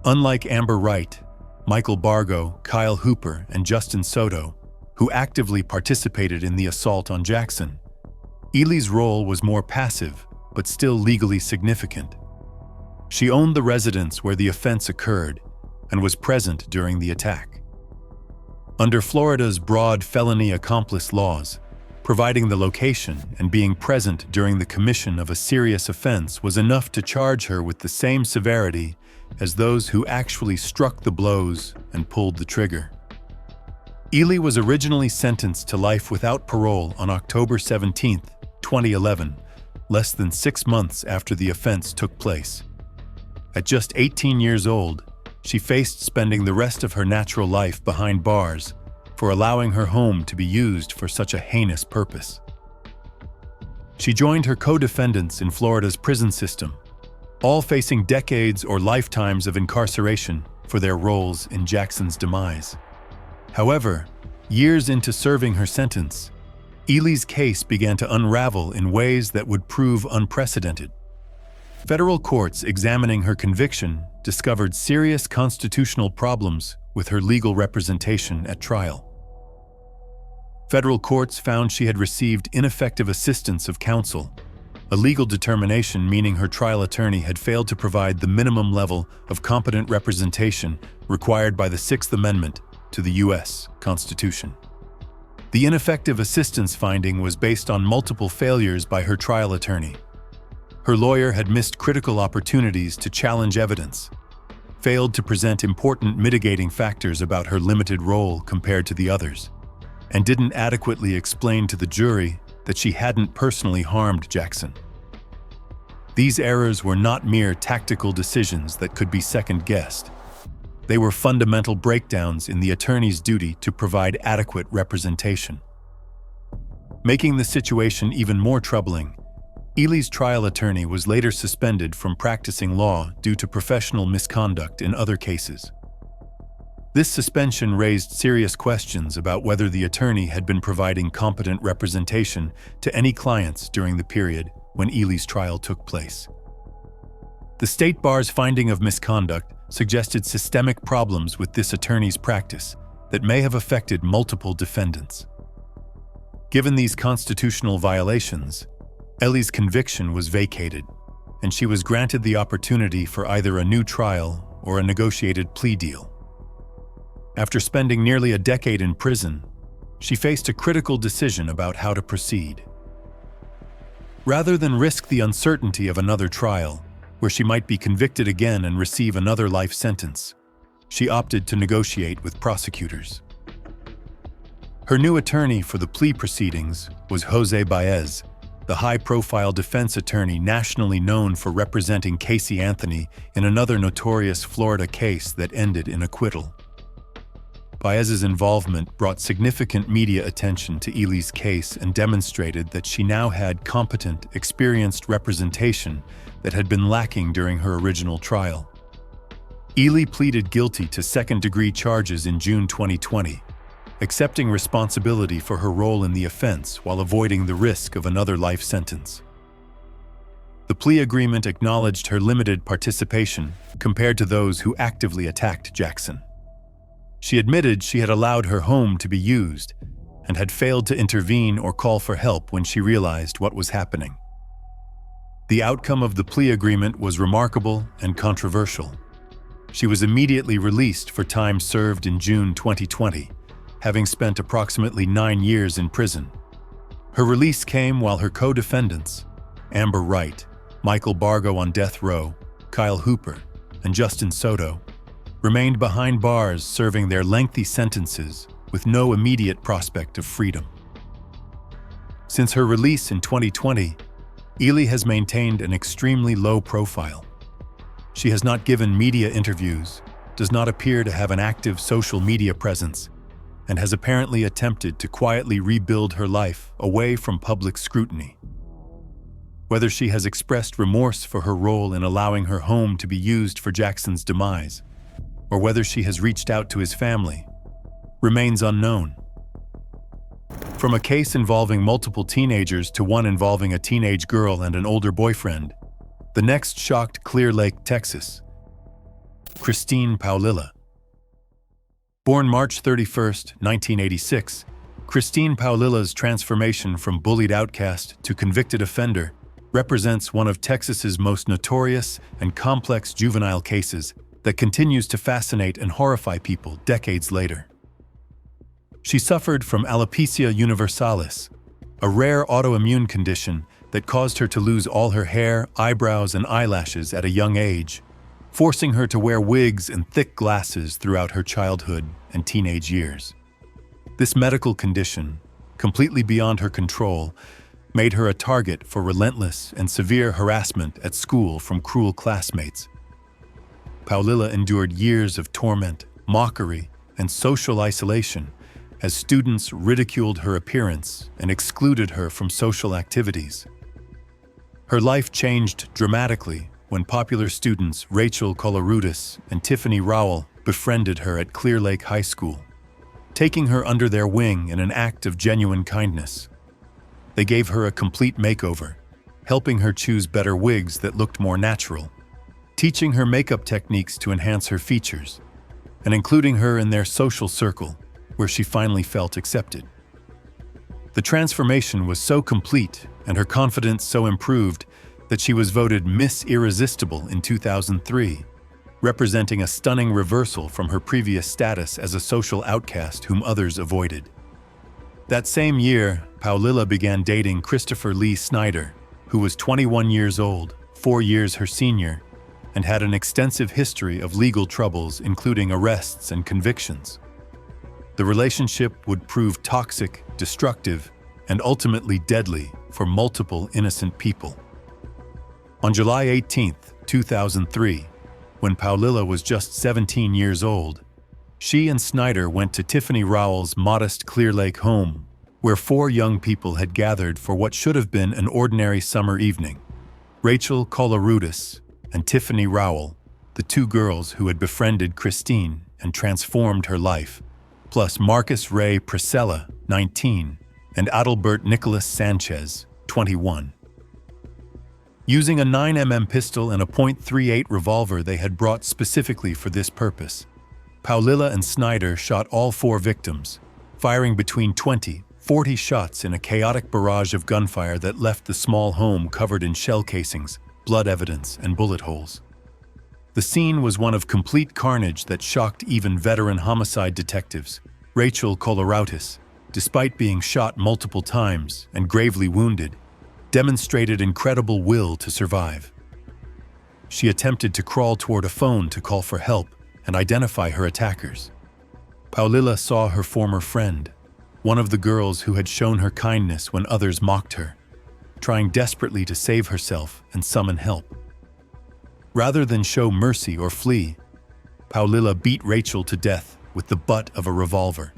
Unlike Amber Wright, Michael Bargo, Kyle Hooper, and Justin Soto, who actively participated in the assault on Jackson, Ely's role was more passive but still legally significant. She owned the residence where the offense occurred and was present during the attack. Under Florida's broad felony accomplice laws, providing the location and being present during the commission of a serious offense was enough to charge her with the same severity as those who actually struck the blows and pulled the trigger. Ely was originally sentenced to life without parole on October 17, 2011, less than 6 months after the offense took place. At just 18 years old, she faced spending the rest of her natural life behind bars for allowing her home to be used for such a heinous purpose. She joined her co-defendants in Florida's prison system, all facing decades or lifetimes of incarceration for their roles in Jackson's demise. However, years into serving her sentence, Ely's case began to unravel in ways that would prove unprecedented. Federal courts examining her conviction discovered serious constitutional problems with her legal representation at trial. Federal courts found she had received ineffective assistance of counsel, a legal determination meaning her trial attorney had failed to provide the minimum level of competent representation required by the Sixth Amendment to the U.S. Constitution. The ineffective assistance finding was based on multiple failures by her trial attorney. Her lawyer had missed critical opportunities to challenge evidence, failed to present important mitigating factors about her limited role compared to the others, and didn't adequately explain to the jury that she hadn't personally harmed Jackson. These errors were not mere tactical decisions that could be second-guessed. They were fundamental breakdowns in the attorney's duty to provide adequate representation. Making the situation even more troubling, Ely's trial attorney was later suspended from practicing law due to professional misconduct in other cases. This suspension raised serious questions about whether the attorney had been providing competent representation to any clients during the period when Ely's trial took place. The State Bar's finding of misconduct suggested systemic problems with this attorney's practice that may have affected multiple defendants. Given these constitutional violations, Ely's conviction was vacated, and she was granted the opportunity for either a new trial or a negotiated plea deal. After spending nearly a decade in prison, she faced a critical decision about how to proceed. Rather than risk the uncertainty of another trial, where she might be convicted again and receive another life sentence, she opted to negotiate with prosecutors. Her new attorney for the plea proceedings was Jose Baez, the high-profile defense attorney nationally known for representing Casey Anthony in another notorious Florida case that ended in acquittal. Baez's involvement brought significant media attention to Ely's case and demonstrated that she now had competent, experienced representation that had been lacking during her original trial. Ely pleaded guilty to second-degree charges in June 2020, accepting responsibility for her role in the offense while avoiding the risk of another life sentence. The plea agreement acknowledged her limited participation compared to those who actively attacked Jackson. She admitted she had allowed her home to be used and had failed to intervene or call for help when she realized what was happening. The outcome of the plea agreement was remarkable and controversial. She was immediately released for time served in June 2020, having spent approximately 9 years in prison. Her release came while her co-defendants, Amber Wright, Michael Bargo on death row, Kyle Hooper, and Justin Soto, remained behind bars serving their lengthy sentences with no immediate prospect of freedom. Since her release in 2020, Ely has maintained an extremely low profile. She has not given media interviews, does not appear to have an active social media presence, and has apparently attempted to quietly rebuild her life away from public scrutiny. Whether she has expressed remorse for her role in allowing her home to be used for Jackson's demise, or whether she has reached out to his family, remains unknown. From a case involving multiple teenagers to one involving a teenage girl and an older boyfriend, the next shocked Clear Lake, Texas. Christine Paulilla. Born March 31, 1986, Christine Paulilla's transformation from bullied outcast to convicted offender represents one of Texas's most notorious and complex juvenile cases that continues to fascinate and horrify people decades later. She suffered from alopecia universalis, a rare autoimmune condition that caused her to lose all her hair, eyebrows, and eyelashes at a young age, forcing her to wear wigs and thick glasses throughout her childhood and teenage years. This medical condition, completely beyond her control, made her a target for relentless and severe harassment at school from cruel classmates. Paulilla endured years of torment, mockery, and social isolation as students ridiculed her appearance and excluded her from social activities. Her life changed dramatically when popular students Rachel Colorutis and Tiffany Rowell befriended her at Clear Lake High School, taking her under their wing in an act of genuine kindness. They gave her a complete makeover, helping her choose better wigs that looked more natural, teaching her makeup techniques to enhance her features, and including her in their social circle, where she finally felt accepted. The transformation was so complete and her confidence so improved that she was voted Miss Irresistible in 2003, representing a stunning reversal from her previous status as a social outcast whom others avoided. That same year, Paulilla began dating Christopher Lee Snyder, who was 21 years old, 4 years her senior, and had an extensive history of legal troubles, including arrests and convictions. The relationship would prove toxic, destructive, and ultimately deadly for multiple innocent people. On July 18, 2003, when Paulilla was just 17 years old, she and Snyder went to Tiffany Rowell's modest Clear Lake home, where 4 young people had gathered for what should have been an ordinary summer evening. Rachel Colorutis and Tiffany Rowell, the 2 girls who had befriended Christine and transformed her life, plus Marcus Ray Priscilla, 19, and Adalbert Nicholas Sanchez, 21. Using a 9mm pistol and a .38 revolver they had brought specifically for this purpose, Paulilla and Snyder shot all 4 victims, firing between 20-40 shots in a chaotic barrage of gunfire that left the small home covered in shell casings, blood evidence, and bullet holes. The scene was one of complete carnage that shocked even veteran homicide detectives. Rachel Colorutis, despite being shot multiple times and gravely wounded, demonstrated incredible will to survive. She attempted to crawl toward a phone to call for help and identify her attackers. Paulilla saw her former friend, one of the girls who had shown her kindness when others mocked her, trying desperately to save herself and summon help. Rather than show mercy or flee, Paulilla beat Rachel to death with the butt of a revolver,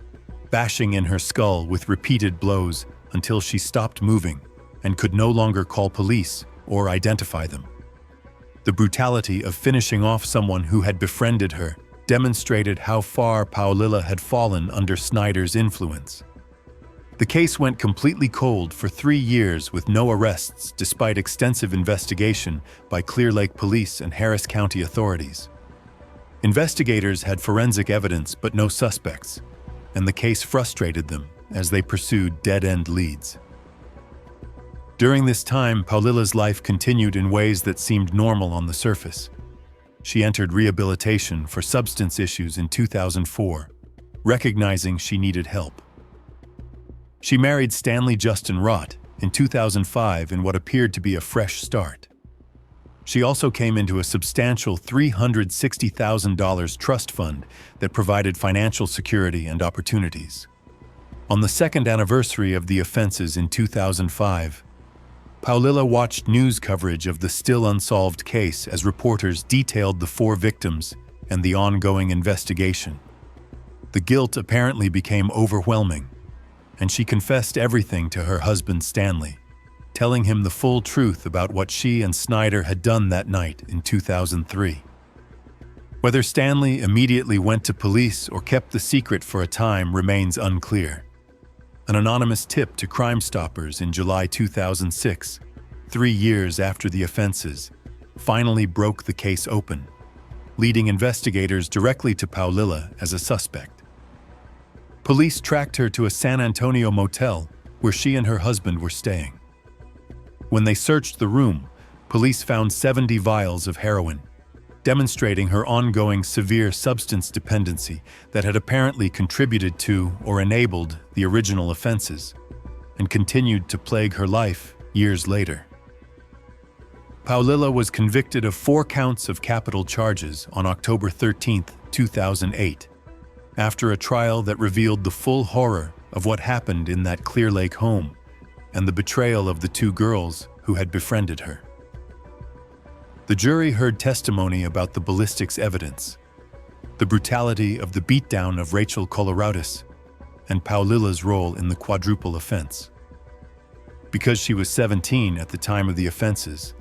bashing in her skull with repeated blows until she stopped moving and could no longer call police or identify them. The brutality of finishing off someone who had befriended her demonstrated how far Paulilla had fallen under Snyder's influence. The case went completely cold for 3 years with no arrests despite extensive investigation by Clear Lake Police and Harris County authorities. Investigators had forensic evidence but no suspects, and the case frustrated them as they pursued dead-end leads. During this time, Paulilla's life continued in ways that seemed normal on the surface. She entered rehabilitation for substance issues in 2004, recognizing she needed help. She married Stanley Justin Rott in 2005 in what appeared to be a fresh start. She also came into a substantial $360,000 trust fund that provided financial security and opportunities. On the second anniversary of the offenses in 2005, Paulilla watched news coverage of the still unsolved case as reporters detailed the 4 victims and the ongoing investigation. The guilt apparently became overwhelming, and she confessed everything to her husband Stanley, telling him the full truth about what she and Snyder had done that night in 2003. Whether Stanley immediately went to police or kept the secret for a time remains unclear. An anonymous tip to Crime Stoppers in July 2006, 3 years after the offenses, finally broke the case open, leading investigators directly to Paulilla as a suspect. Police tracked her to a San Antonio motel where she and her husband were staying. When they searched the room, police found 70 vials of heroin, demonstrating her ongoing severe substance dependency that had apparently contributed to or enabled the original offenses, and continued to plague her life years later. Paulilla was convicted of 4 counts of capital charges on October 13, 2008, after a trial that revealed the full horror of what happened in that Clear Lake home and the betrayal of the two girls who had befriended her. The jury heard testimony about the ballistics evidence, the brutality of the beatdown of Rachel Coloradis, and Paulilla's role in the quadruple offense. Because she was 17 at the time of the offenses,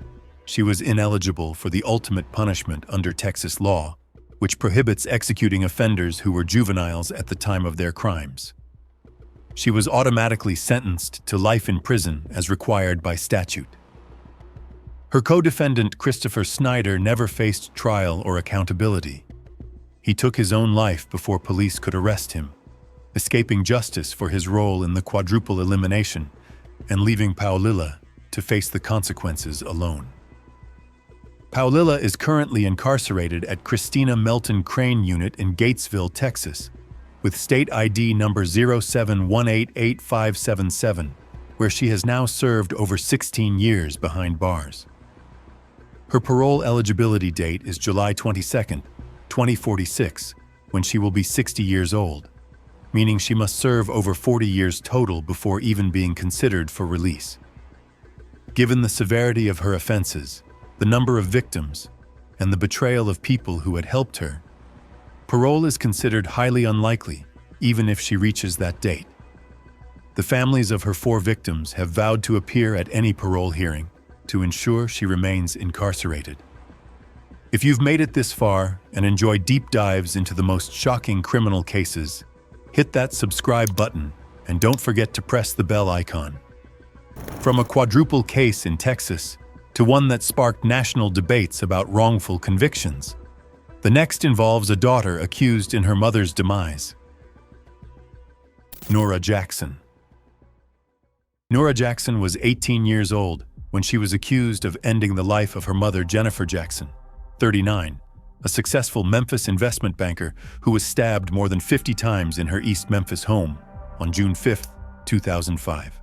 she was ineligible for the ultimate punishment under Texas law, which prohibits executing offenders who were juveniles at the time of their crimes. She was automatically sentenced to life in prison as required by statute. Her co-defendant Christopher Snyder never faced trial or accountability. He took his own life before police could arrest him, escaping justice for his role in the quadruple elimination and leaving Paulilla to face the consequences alone. Paulilla is currently incarcerated at Christina Melton Crane Unit in Gatesville, Texas, with state ID number 07188577, where she has now served over 16 years behind bars. Her parole eligibility date is July 22, 2046, when she will be 60 years old, meaning she must serve over 40 years total before even being considered for release. Given the severity of her offenses, the number of victims, and the betrayal of people who had helped her, parole is considered highly unlikely, even if she reaches that date. The families of her 4 victims have vowed to appear at any parole hearing to ensure she remains incarcerated. If you've made it this far and enjoy deep dives into the most shocking criminal cases, hit that subscribe button and don't forget to press the bell icon. From a quadruple case in Texas to one that sparked national debates about wrongful convictions, the next involves a daughter accused in her mother's demise. Nora Jackson. Nora Jackson was 18 years old when she was accused of ending the life of her mother, Jennifer Jackson, 39, a successful Memphis investment banker who was stabbed more than 50 times in her East Memphis home on June 5, 2005.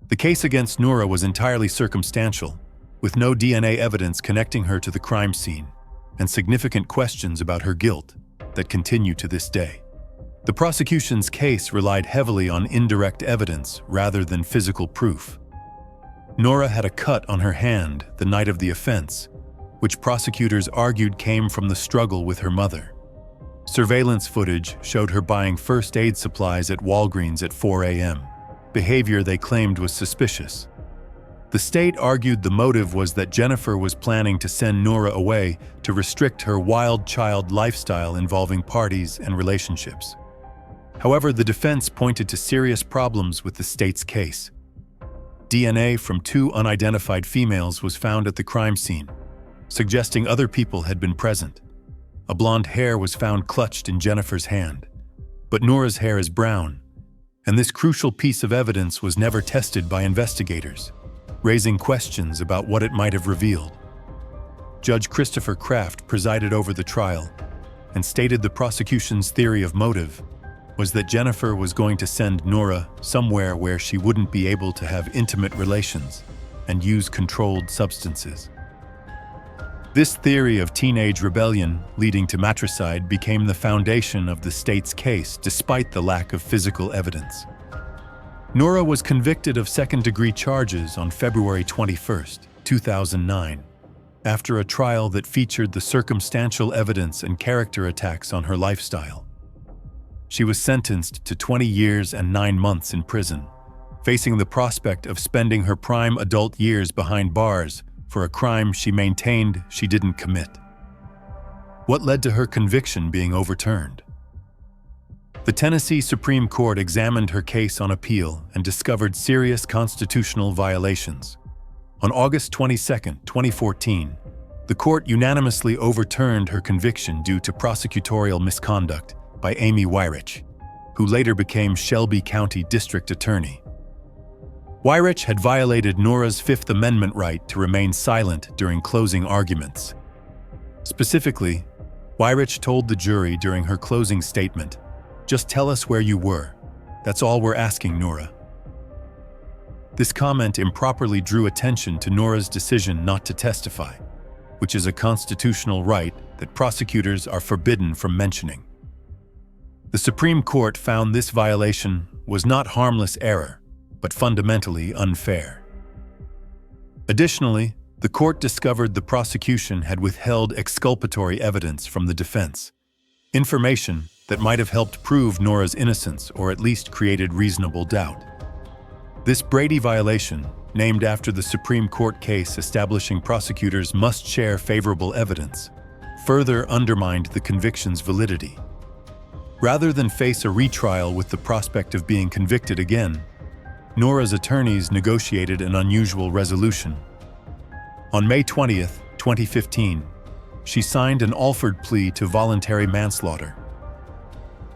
The case against Nora was entirely circumstantial, with no DNA evidence connecting her to the crime scene, and significant questions about her guilt that continue to this day. The prosecution's case relied heavily on indirect evidence rather than physical proof. Nora had a cut on her hand the night of the offense, which prosecutors argued came from the struggle with her mother. Surveillance footage showed her buying first aid supplies at Walgreens at 4 a.m., behavior they claimed was suspicious. The state argued the motive was that Jennifer was planning to send Nora away to restrict her wild child lifestyle involving parties and relationships. However, the defense pointed to serious problems with the state's case. DNA from 2 unidentified females was found at the crime scene, suggesting other people had been present. A blonde hair was found clutched in Jennifer's hand, but Nora's hair is brown, and this crucial piece of evidence was never tested by investigators, raising questions about what it might have revealed. Judge Christopher Kraft presided over the trial and stated the prosecution's theory of motive was that Jennifer was going to send Nora somewhere where she wouldn't be able to have intimate relations and use controlled substances. This theory of teenage rebellion leading to matricide became the foundation of the state's case despite the lack of physical evidence. Nora was convicted of second-degree charges on February 21, 2009, after a trial that featured the circumstantial evidence and character attacks on her lifestyle. She was sentenced to 20 years and 9 months in prison, facing the prospect of spending her prime adult years behind bars for a crime she maintained she didn't commit. What led to her conviction being overturned? The Tennessee Supreme Court examined her case on appeal and discovered serious constitutional violations. On August 22, 2014, the court unanimously overturned her conviction due to prosecutorial misconduct by Amy Weirich, who later became Shelby County District Attorney. Weirich had violated Nora's Fifth Amendment right to remain silent during closing arguments. Specifically, Weirich told the jury during her closing statement, "Just tell us where you were. That's all we're asking, Nora." This comment improperly drew attention to Nora's decision not to testify, which is a constitutional right that prosecutors are forbidden from mentioning. The Supreme Court found this violation was not harmless error, but fundamentally unfair. Additionally, the court discovered the prosecution had withheld exculpatory evidence from the defense, information that might have helped prove Nora's innocence or at least created reasonable doubt. This Brady violation, named after the Supreme Court case establishing prosecutors must share favorable evidence, further undermined the conviction's validity. Rather than face a retrial with the prospect of being convicted again, Nora's attorneys negotiated an unusual resolution. On May 20, 2015, she signed an Alford plea to voluntary manslaughter.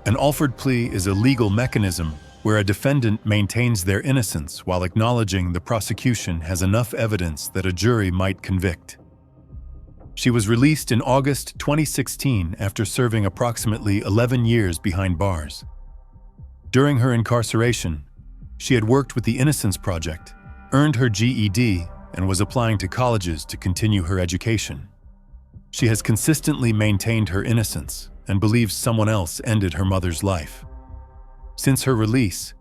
An Alford plea is a legal mechanism where a defendant maintains their innocence while acknowledging the prosecution has enough evidence that a jury might convict. She was released in August 2016 after serving approximately 11 years behind bars. During her incarceration, she had worked with the Innocence Project, earned her GED, and was applying to colleges to continue her education. She has consistently maintained her innocence and believes someone else ended her mother's life. Since her release,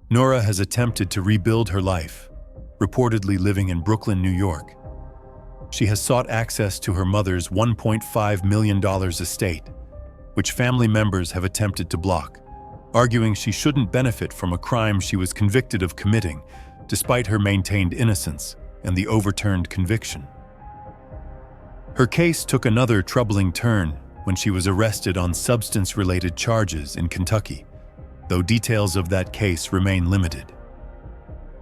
Nora has attempted to rebuild her life, reportedly living in Brooklyn, New York. She has sought access to her mother's $1.5 million estate, which family members have attempted to block, arguing she shouldn't benefit from a crime she was convicted of committing, despite her maintained innocence and the overturned conviction. Her case took another troubling turn when she was arrested on substance-related charges in Kentucky, though details of that case remain limited.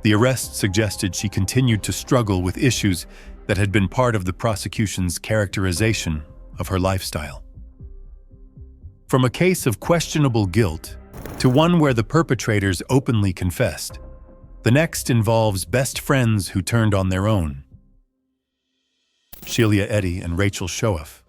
The arrest suggested she continued to struggle with issues that had been part of the prosecution's characterization of her lifestyle. From a case of questionable guilt to one where the perpetrators openly confessed, the next involves best friends who turned on their own. Sheila Eddy and Rachel Shoaf.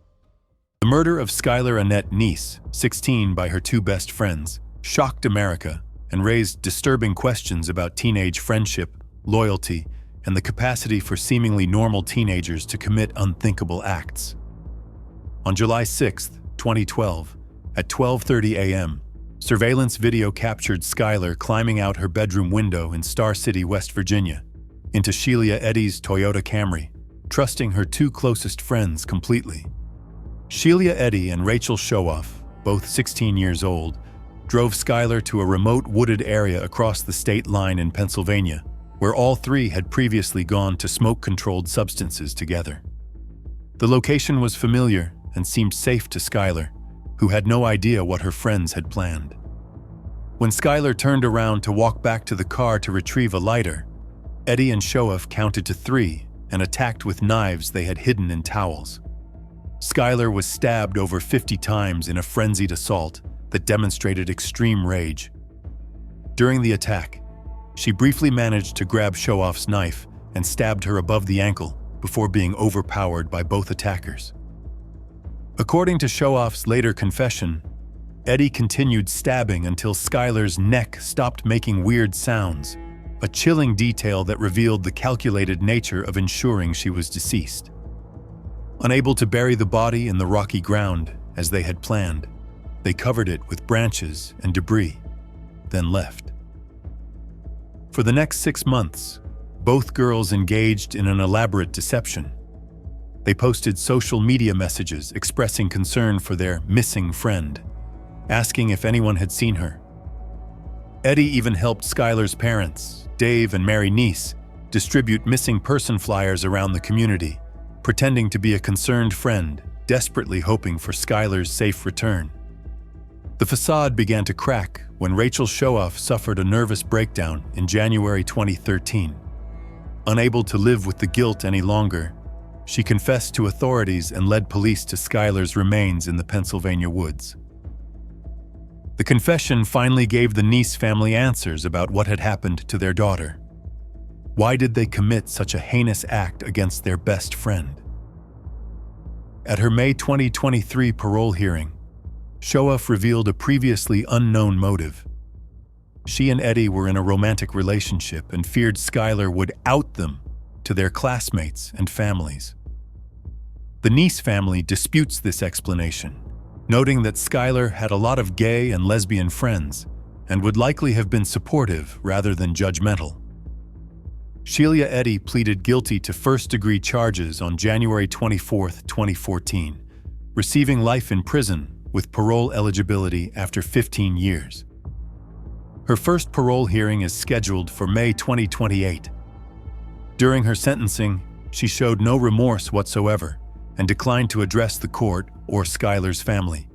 The murder of Skylar Annette Neese, 16, by her two best friends, shocked America and raised disturbing questions about teenage friendship, loyalty, and the capacity for seemingly normal teenagers to commit unthinkable acts. On July 6, 2012, at 12:30 a.m., surveillance video captured Skylar climbing out her bedroom window in Star City, West Virginia, into Sheila Eddy's Toyota Camry, trusting her two closest friends completely. Sheila Eddy and Rachel Shoaf, both 16 years old, drove Skylar to a remote wooded area across the state line in Pennsylvania, where all three had previously gone to smoke-controlled substances together. The location was familiar and seemed safe to Skylar, who had no idea what her friends had planned. When Skylar turned around to walk back to the car to retrieve a lighter, Eddy and Shoaf counted to 3 and attacked with knives they had hidden in towels. Skylar was stabbed over 50 times in a frenzied assault that demonstrated extreme rage. During the attack, she briefly managed to grab Shoaf's knife and stabbed her above the ankle before being overpowered by both attackers. According to Shoaf's later confession, Eddy continued stabbing until Skylar's neck stopped making weird sounds, a chilling detail that revealed the calculated nature of ensuring she was deceased. Unable to bury the body in the rocky ground as they had planned, they covered it with branches and debris, then left. For the next 6 months, both girls engaged in an elaborate deception. They posted social media messages expressing concern for their missing friend, asking if anyone had seen her. Eddy even helped Skylar's parents, Dave and Mary Neese, distribute missing person flyers around the community, pretending to be a concerned friend, desperately hoping for Skylar's safe return. The facade began to crack when Rachel Shoaf suffered a nervous breakdown in January 2013. Unable to live with the guilt any longer, she confessed to authorities and led police to Skylar's remains in the Pennsylvania woods. The confession finally gave the Neese family answers about what had happened to their daughter. Why did they commit such a heinous act against their best friend? At her May 2023 parole hearing, Shoaf revealed a previously unknown motive. She and Eddy were in a romantic relationship and feared Skylar would out them to their classmates and families. The Neese family disputes this explanation, noting that Schuyler had a lot of gay and lesbian friends and would likely have been supportive rather than judgmental. Sheila Eddy pleaded guilty to first-degree charges on January 24, 2014, receiving life in prison with parole eligibility after 15 years. Her first parole hearing is scheduled for May 2028. During her sentencing, she showed no remorse whatsoever and declined to address the court or Schuyler's family,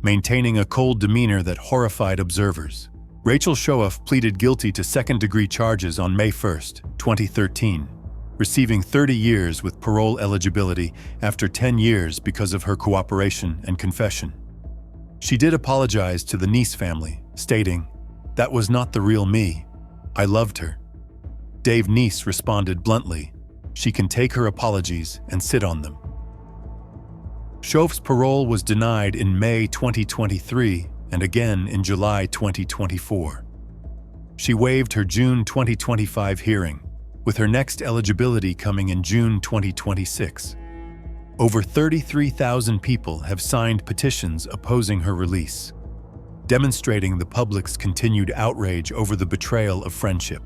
maintaining a cold demeanor that horrified observers. Rachel Shoaff pleaded guilty to second-degree charges on May 1, 2013, receiving 30 years with parole eligibility after 10 years because of her cooperation and confession. She did apologize to the Neese family, stating, "That was not the real me. I loved her." Dave Neese responded bluntly, "She can take her apologies and sit on them." Shoaff's parole was denied in May 2023 and again in July 2024. She waived her June 2025 hearing, with her next eligibility coming in June 2026. Over 33,000 people have signed petitions opposing her release, demonstrating the public's continued outrage over the betrayal of friendship.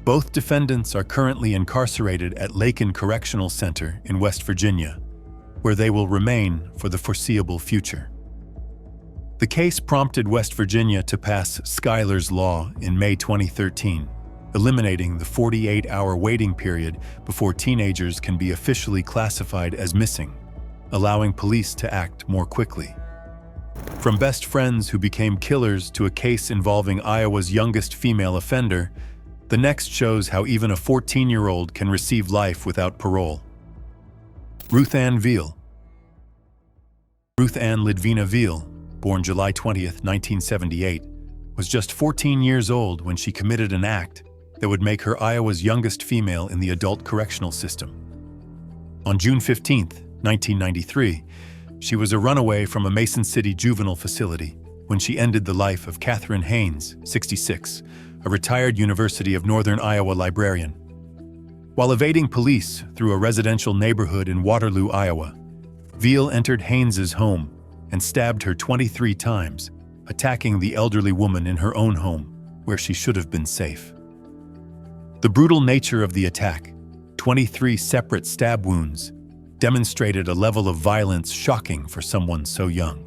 Both defendants are currently incarcerated at Lakin Correctional Center in West Virginia, where they will remain for the foreseeable future. The case prompted West Virginia to pass Schuyler's Law in May 2013, eliminating the 48-hour waiting period before teenagers can be officially classified as missing, allowing police to act more quickly. From best friends who became killers to a case involving Iowa's youngest female offender, the next shows how even a 14-year-old can receive life without parole. Ruth Ann Veal. Ruth Ann Lidvina Veal, born July 20, 1978, was just 14 years old when she committed an act that would make her Iowa's youngest female in the adult correctional system. On June 15, 1993, she was a runaway from a Mason City juvenile facility when she ended the life of Catherine Haynes, 66, a retired University of Northern Iowa librarian. While evading police through a residential neighborhood in Waterloo, Iowa, Veal entered Haynes's home and stabbed her 23 times, attacking the elderly woman in her own home, where she should have been safe. The brutal nature of the attack, 23 separate stab wounds, demonstrated a level of violence shocking for someone so young.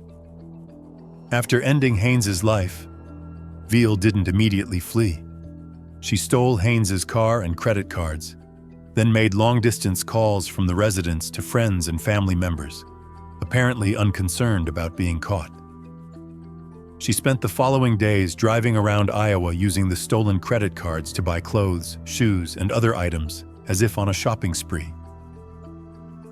After ending Haynes's life, Veal didn't immediately flee. She stole Haynes's car and credit cards, then made long-distance calls from the residence to friends and family members, apparently unconcerned about being caught. She spent the following days driving around Iowa using the stolen credit cards to buy clothes, shoes, and other items, as if on a shopping spree.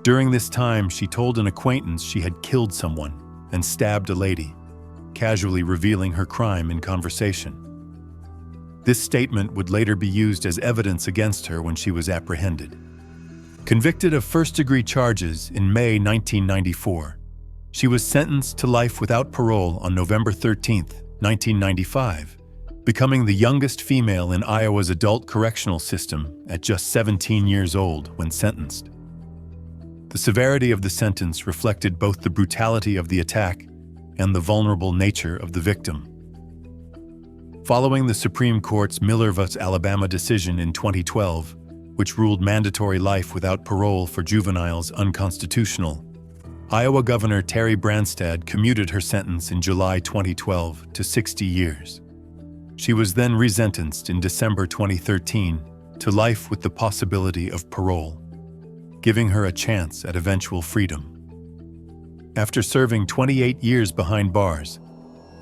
During this time, she told an acquaintance she had killed someone and stabbed a lady, casually revealing her crime in conversation. This statement would later be used as evidence against her when she was apprehended. Convicted of first-degree charges in May 1994, she was sentenced to life without parole on November 13, 1995, becoming the youngest female in Iowa's adult correctional system at just 17 years old when sentenced. The severity of the sentence reflected both the brutality of the attack and the vulnerable nature of the victim. Following the Supreme Court's Miller v. Alabama decision in 2012, which ruled mandatory life without parole for juveniles unconstitutional, Iowa Governor Terry Branstad commuted her sentence in July 2012 to 60 years. She was then resentenced in December 2013 to life with the possibility of parole, giving her a chance at eventual freedom. After serving 28 years behind bars,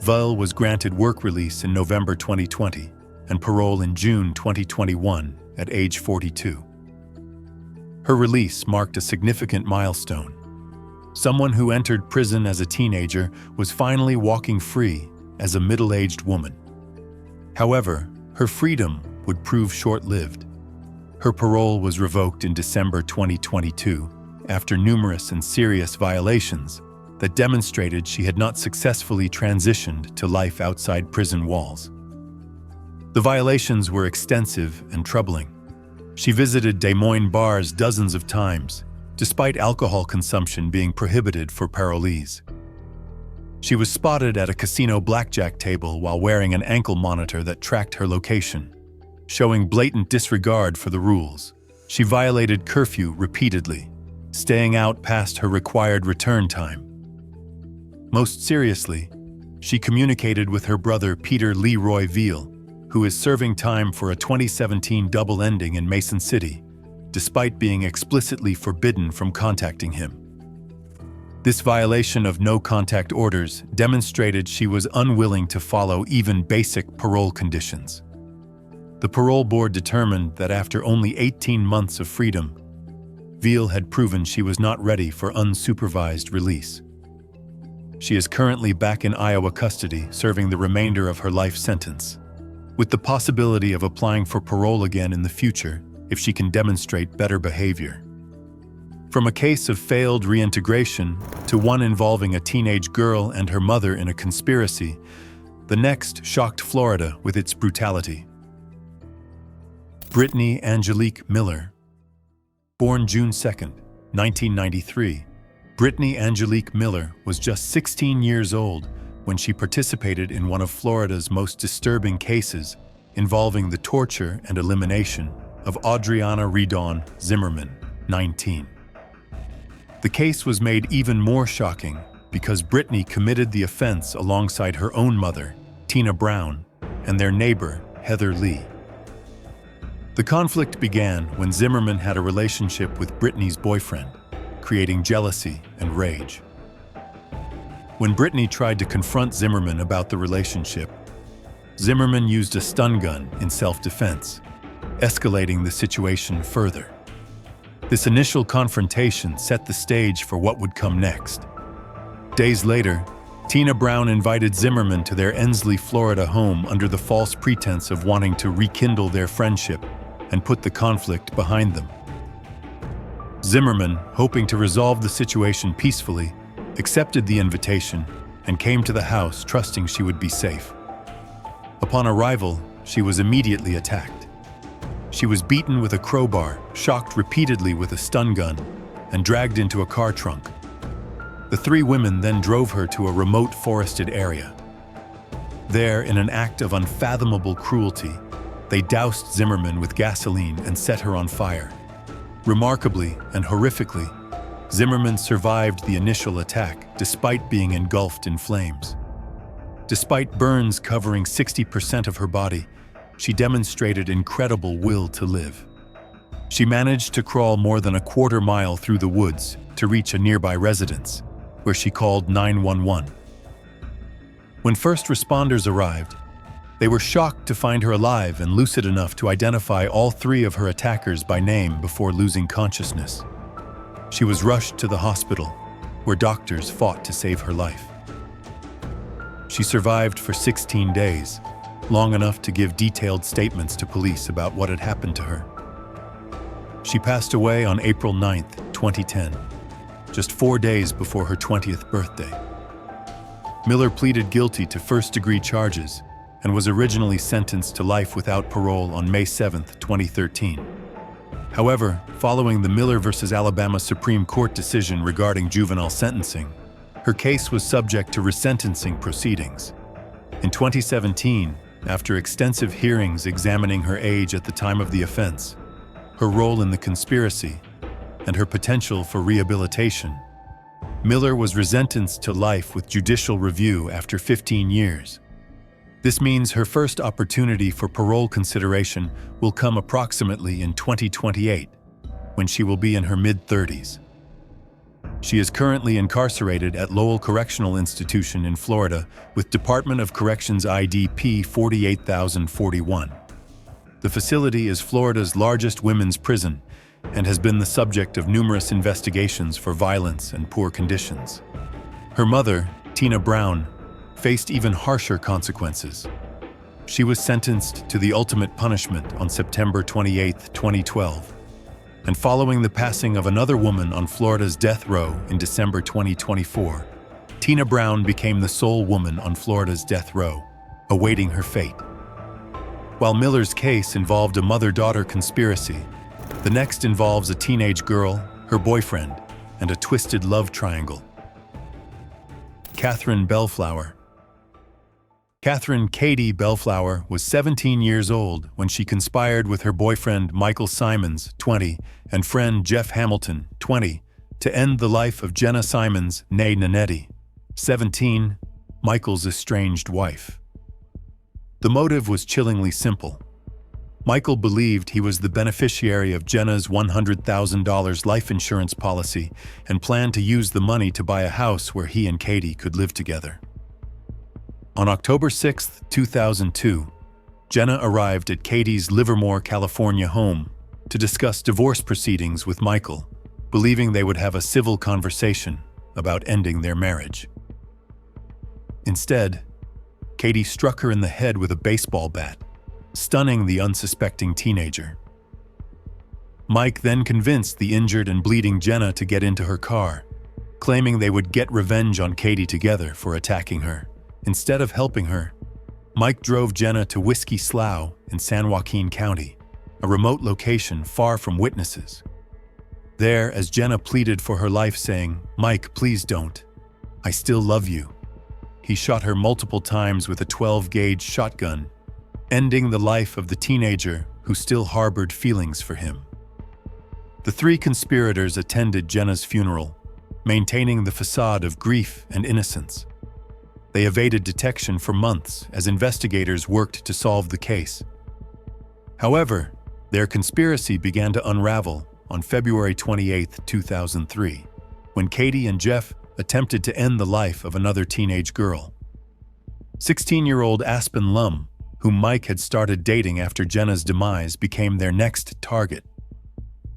Veal was granted work release in November 2020 and parole in June 2021 at age 42. Her release marked a significant milestone. Someone who entered prison as a teenager was finally walking free as a middle-aged woman. However, her freedom would prove short-lived. Her parole was revoked in December 2022 after numerous and serious violations that demonstrated she had not successfully transitioned to life outside prison walls. The violations were extensive and troubling. She visited Des Moines bars dozens of times, despite alcohol consumption being prohibited for parolees. She was spotted at a casino blackjack table while wearing an ankle monitor that tracked her location, showing blatant disregard for the rules. She violated curfew repeatedly, staying out past her required return time. Most seriously, she communicated with her brother Peter Leroy Veal, who is serving time for a 2017 double ending in Mason City, despite being explicitly forbidden from contacting him. This violation of no-contact orders demonstrated she was unwilling to follow even basic parole conditions. The parole board determined that after only 18 months of freedom, Veal had proven she was not ready for unsupervised release. She is currently back in Iowa custody, serving the remainder of her life sentence, with the possibility of applying for parole again in the future if she can demonstrate better behavior. From a case of failed reintegration to one involving a teenage girl and her mother in a conspiracy, the next shocked Florida with its brutality. Brittany Angelique Miller. Born June 2, 1993, Brittany Angelique Miller was just 16 years old when she participated in one of Florida's most disturbing cases involving the torture and elimination of Adriana Redon Zimmerman, 19. The case was made even more shocking because Brittany committed the offense alongside her own mother, Tina Brown, and their neighbor, Heather Lee. The conflict began when Zimmerman had a relationship with Brittany's boyfriend, creating jealousy and rage. When Brittany tried to confront Zimmerman about the relationship, Zimmerman used a stun gun in self-defense, escalating the situation further. This initial confrontation set the stage for what would come next. Days later, Tina Brown invited Zimmerman to their Ensley, Florida home under the false pretense of wanting to rekindle their friendship and put the conflict behind them. Zimmerman, hoping to resolve the situation peacefully, accepted the invitation and came to the house trusting she would be safe. Upon arrival, she was immediately attacked. She was beaten with a crowbar, shocked repeatedly with a stun gun, and dragged into a car trunk. The three women then drove her to a remote forested area. There, in an act of unfathomable cruelty, they doused Zimmerman with gasoline and set her on fire. Remarkably and horrifically, Zimmerman survived the initial attack despite being engulfed in flames. Despite burns covering 60% of her body, she demonstrated incredible will to live. She managed to crawl more than a quarter mile through the woods to reach a nearby residence, where she called 911. When first responders arrived, they were shocked to find her alive and lucid enough to identify all three of her attackers by name before losing consciousness. She was rushed to the hospital, where doctors fought to save her life. She survived for 16 days, long enough to give detailed statements to police about what had happened to her. She passed away on April 9, 2010, just 4 days before her 20th birthday. Miller pleaded guilty to first-degree charges and was originally sentenced to life without parole on May 7, 2013. However, following the Miller v. Alabama Supreme Court decision regarding juvenile sentencing, her case was subject to resentencing proceedings. In 2017, after extensive hearings examining her age at the time of the offense, her role in the conspiracy, and her potential for rehabilitation, Miller was resentenced to life with judicial review after 15 years. This means her first opportunity for parole consideration will come approximately in 2028, when she will be in her mid-30s. She is currently incarcerated at Lowell Correctional Institution in Florida with Department of Corrections ID P-48041. The facility is Florida's largest women's prison and has been the subject of numerous investigations for violence and poor conditions. Her mother, Tina Brown, faced even harsher consequences. She was sentenced to the ultimate punishment on September 28, 2012. And following the passing of another woman on Florida's death row in December 2024, Tina Brown became the sole woman on Florida's death row, awaiting her fate. While Miller's case involved a mother-daughter conspiracy, the next involves a teenage girl, her boyfriend, and a twisted love triangle. Catherine Bellflower. Catherine Katie Bellflower was 17 years old when she conspired with her boyfriend Michael Simons, 20, and friend Jeff Hamilton, 20, to end the life of Jenna Simons, née Nanetti, 17, Michael's estranged wife. The motive was chillingly simple. Michael believed he was the beneficiary of Jenna's $100,000 life insurance policy and planned to use the money to buy a house where he and Katie could live together. On October 6, 2002, Jenna arrived at Katie's Livermore, California home to discuss divorce proceedings with Michael, believing they would have a civil conversation about ending their marriage. Instead, Katie struck her in the head with a baseball bat, stunning the unsuspecting teenager. Mike then convinced the injured and bleeding Jenna to get into her car, claiming they would get revenge on Katie together for attacking her. Instead of helping her, Mike drove Jenna to Whiskey Slough in San Joaquin County, a remote location far from witnesses. There, as Jenna pleaded for her life saying, "Mike, please don't. I still love you," he shot her multiple times with a 12-gauge shotgun, ending the life of the teenager who still harbored feelings for him. The three conspirators attended Jenna's funeral, maintaining the facade of grief and innocence. They evaded detection for months as investigators worked to solve the case. However, their conspiracy began to unravel on February 28, 2003, when Katie and Jeff attempted to end the life of another teenage girl. 16-year-old Aspen Lum, whom Mike had started dating after Jenna's demise, became their next target.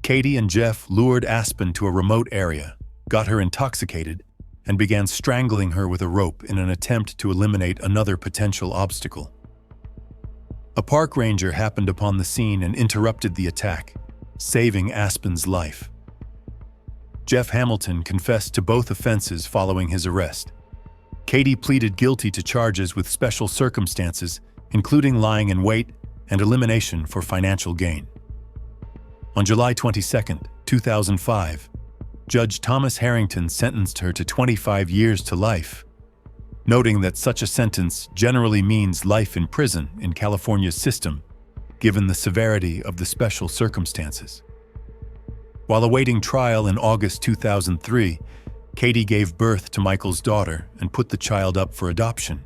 Katie and Jeff lured Aspen to a remote area, got her intoxicated, and began strangling her with a rope in an attempt to eliminate another potential obstacle. A park ranger happened upon the scene and interrupted the attack, saving Aspen's life. Jeff Hamilton confessed to both offenses following his arrest. Katie pleaded guilty to charges with special circumstances, including lying in wait and elimination for financial gain. On July 22, 2005, Judge Thomas Harrington sentenced her to 25 years to life, noting that such a sentence generally means life in prison in California's system, given the severity of the special circumstances. While awaiting trial in August 2003, Katie gave birth to Michael's daughter and put the child up for adoption,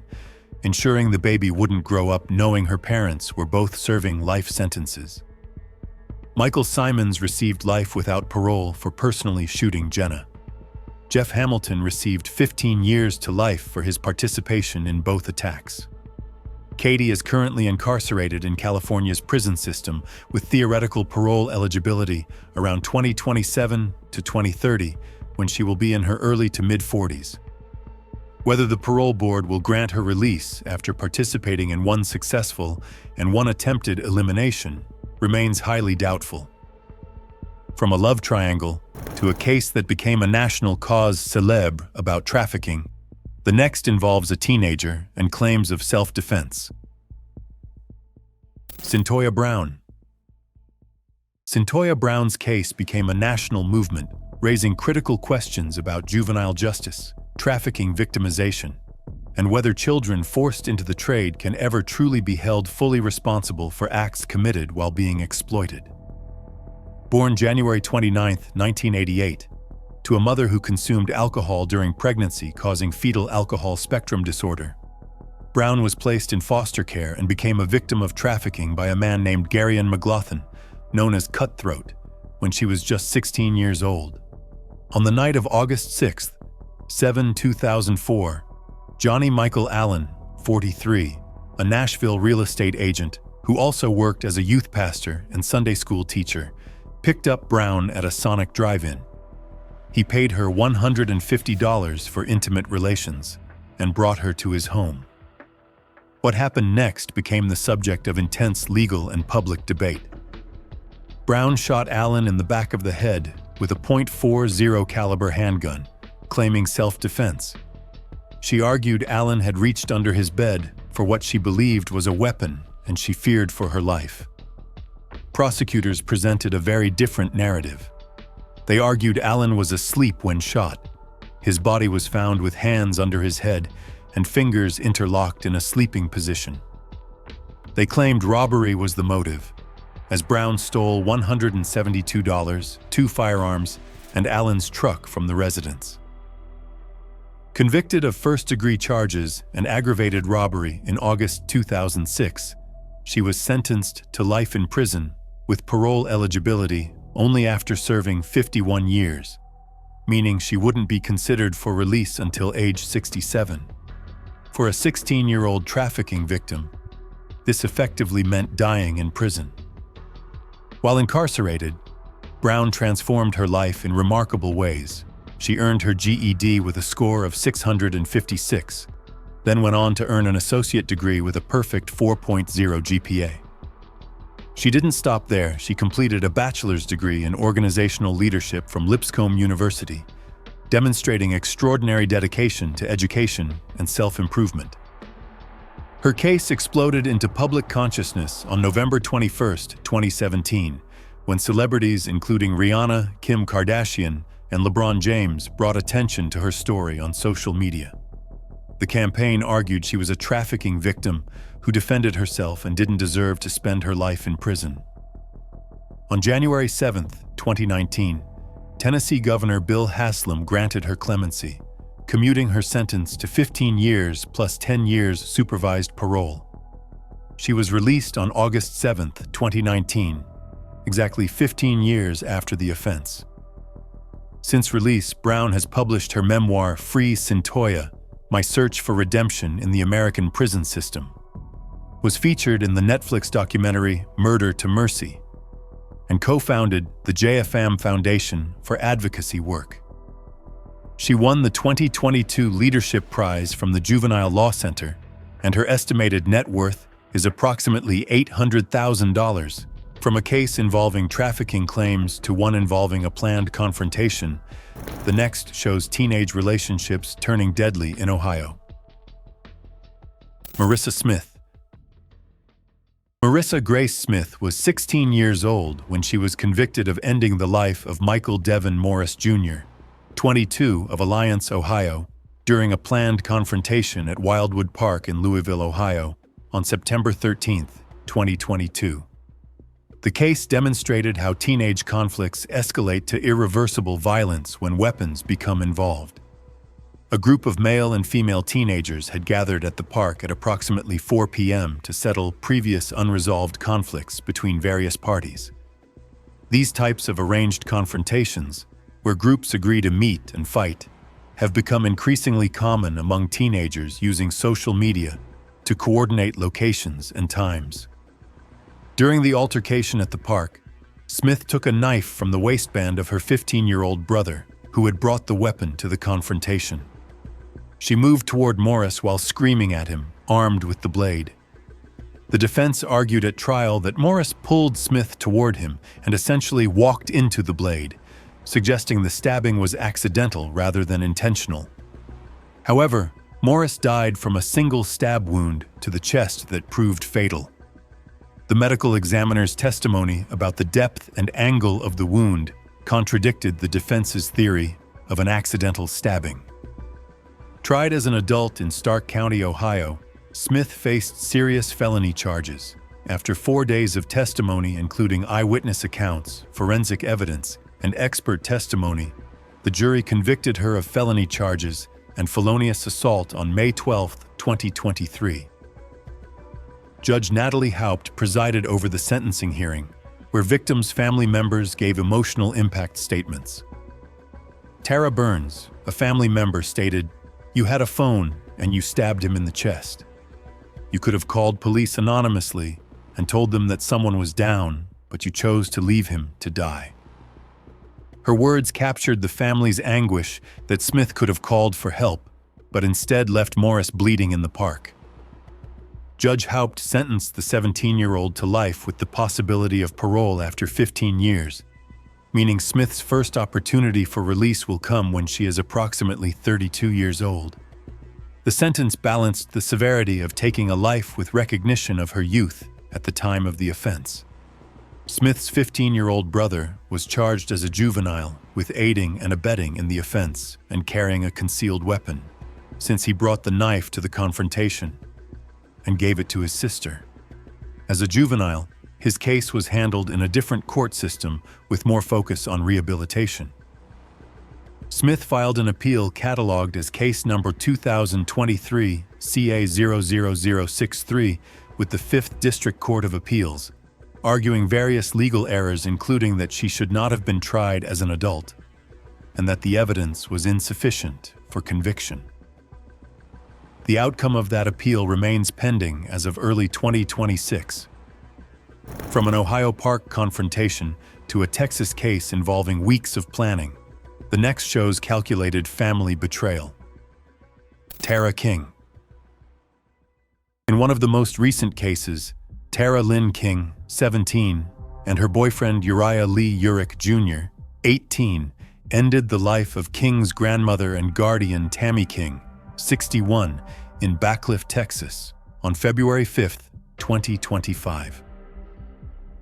ensuring the baby wouldn't grow up knowing her parents were both serving life sentences. Michael Simons received life without parole for personally shooting Jenna. Jeff Hamilton received 15 years to life for his participation in both attacks. Katie is currently incarcerated in California's prison system with theoretical parole eligibility around 2027 to 2030, when she will be in her early to mid-40s. Whether the parole board will grant her release after participating in one successful and one attempted elimination remains highly doubtful. From a love triangle to a case that became a national cause célèbre about trafficking, the next involves a teenager and claims of self-defense. Cyntoia Brown. Cyntoia Brown's case became a national movement, raising critical questions about juvenile justice, trafficking victimization, and whether children forced into the trade can ever truly be held fully responsible for acts committed while being exploited. Born January 29, 1988, to a mother who consumed alcohol during pregnancy causing fetal alcohol spectrum disorder, Brown was placed in foster care and became a victim of trafficking by a man named Garyon McLaughlin, known as Cutthroat, when she was just 16 years old. On the night of August 6, 2004, Johnny Michael Allen, 43, a Nashville real estate agent who also worked as a youth pastor and Sunday school teacher, picked up Brown at a Sonic drive-in. He paid her $150 for intimate relations and brought her to his home. What happened next became the subject of intense legal and public debate. Brown shot Allen in the back of the head with a .40 caliber handgun, claiming self-defense. She argued Allen had reached under his bed for what she believed was a weapon and she feared for her life. Prosecutors presented a very different narrative. They argued Allen was asleep when shot. His body was found with hands under his head and fingers interlocked in a sleeping position. They claimed robbery was the motive, as Brown stole $172, 2 firearms, and Allen's truck from the residence. Convicted of first-degree charges and aggravated robbery in August 2006, she was sentenced to life in prison with parole eligibility only after serving 51 years, meaning she wouldn't be considered for release until age 67. For a 16-year-old trafficking victim, this effectively meant dying in prison. While incarcerated, Brown transformed her life in remarkable ways. She earned her GED with a score of 656, then went on to earn an associate degree with a perfect 4.0 GPA. She didn't stop there. She completed a bachelor's degree in organizational leadership from Lipscomb University, demonstrating extraordinary dedication to education and self-improvement. Her case exploded into public consciousness on November 21, 2017, when celebrities including Rihanna, Kim Kardashian, and LeBron James brought attention to her story on social media. The campaign argued she was a trafficking victim who defended herself and didn't deserve to spend her life in prison. On January 7, 2019, Tennessee Governor Bill Haslam granted her clemency, commuting her sentence to 15 years plus 10 years supervised parole. She was released on August 7, 2019, exactly 15 years after the offense. Since release, Brown has published her memoir, Free Cyntoia: My Search for Redemption in the American Prison System, was featured in the Netflix documentary Murder to Mercy, and co-founded the JFM Foundation for Advocacy Work. She won the 2022 Leadership Prize from the Juvenile Law Center, and her estimated net worth is approximately $800,000, from a case involving trafficking claims to one involving a planned confrontation. The next shows teenage relationships turning deadly in Ohio. Marissa Smith. Marissa Grace Smith was 16 years old when she was convicted of ending the life of Michael Devin Morris Jr., 22, of Alliance, Ohio, during a planned confrontation at Wildwood Park in Louisville, Ohio, on September 13, 2022. The case demonstrated how teenage conflicts escalate to irreversible violence when weapons become involved. A group of male and female teenagers had gathered at the park at approximately 4 p.m. to settle previous unresolved conflicts between various parties. These types of arranged confrontations, where groups agree to meet and fight, have become increasingly common among teenagers using social media to coordinate locations and times. During the altercation at the park, Smith took a knife from the waistband of her 15-year-old brother, who had brought the weapon to the confrontation. She moved toward Morris while screaming at him, armed with the blade. The defense argued at trial that Morris pulled Smith toward him and essentially walked into the blade, suggesting the stabbing was accidental rather than intentional. However, Morris died from a single stab wound to the chest that proved fatal. The medical examiner's testimony about the depth and angle of the wound contradicted the defense's theory of an accidental stabbing. Tried as an adult in Stark County, Ohio, Smith faced serious felony charges. After 4 days of testimony, including eyewitness accounts, forensic evidence, and expert testimony, the jury convicted her of felony charges and felonious assault on May 12, 2023. Judge Natalie Haupt presided over the sentencing hearing, where victims' family members gave emotional impact statements. Tara Burns, a family member, stated, "You had a phone and you stabbed him in the chest. You could have called police anonymously and told them that someone was down, but you chose to leave him to die." Her words captured the family's anguish that Smith could have called for help, but instead left Morris bleeding in the park. Judge Haupt sentenced the 17-year-old to life with the possibility of parole after 15 years, meaning Smith's first opportunity for release will come when she is approximately 32 years old. The sentence balanced the severity of taking a life with recognition of her youth at the time of the offense. Smith's 15-year-old brother was charged as a juvenile with aiding and abetting in the offense and carrying a concealed weapon, since he brought the knife to the confrontation and gave it to his sister. As a juvenile, his case was handled in a different court system with more focus on rehabilitation. Smith filed an appeal cataloged as case number 2023 CA00063 with the 5th District Court of Appeals, arguing various legal errors, including that she should not have been tried as an adult and that the evidence was insufficient for conviction. The outcome of that appeal remains pending as of early 2026. From an Ohio Park confrontation to a Texas case involving weeks of planning, the next shows calculated family betrayal. Tara King. In one of the most recent cases, Tara Lynn King, 17, and her boyfriend Uriah Lee Urick Jr., 18, ended the life of King's grandmother and guardian Tammy King, 61, in Backcliff, Texas, on February 5, 2025.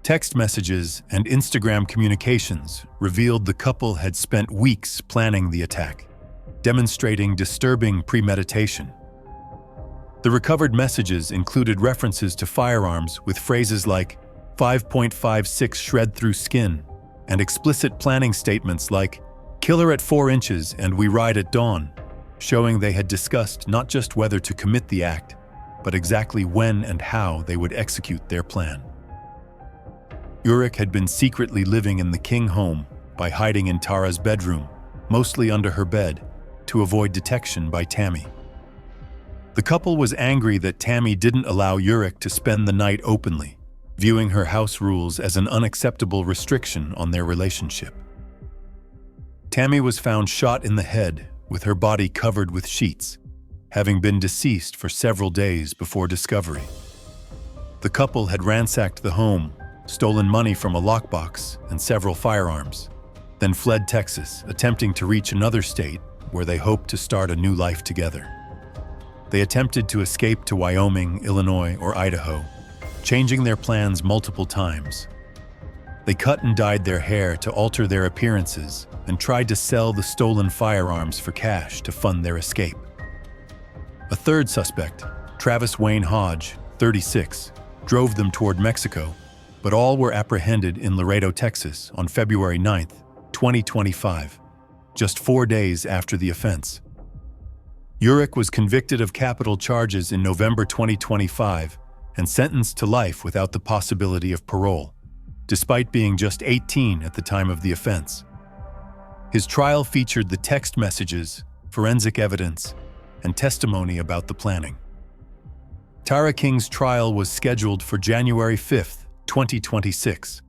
Text messages and Instagram communications revealed the couple had spent weeks planning the attack, demonstrating disturbing premeditation. The recovered messages included references to firearms with phrases like 5.56 shred through skin and explicit planning statements like "killer at 4 inches and we ride at dawn," showing they had discussed not just whether to commit the act, but exactly when and how they would execute their plan. Urick had been secretly living in the King home by hiding in Tara's bedroom, mostly under her bed, to avoid detection by Tammy. The couple was angry that Tammy didn't allow Urick to spend the night openly, viewing her house rules as an unacceptable restriction on their relationship. Tammy was found shot in the head with her body covered with sheets, having been deceased for several days before discovery. The couple had ransacked the home, stolen money from a lockbox and several firearms, then fled Texas, attempting to reach another state where they hoped to start a new life together. They attempted to escape to Wyoming, Illinois, or Idaho, changing their plans multiple times. They cut and dyed their hair to alter their appearances and tried to sell the stolen firearms for cash to fund their escape. A third suspect, Travis Wayne Hodge, 36, drove them toward Mexico, but all were apprehended in Laredo, Texas on February 9, 2025, just 4 days after the offense. Urick was convicted of capital charges in November 2025 and sentenced to life without the possibility of parole, despite being just 18 at the time of the offense. His trial featured the text messages, forensic evidence, and testimony about the planning. Tara King's trial was scheduled for January 5, 2026,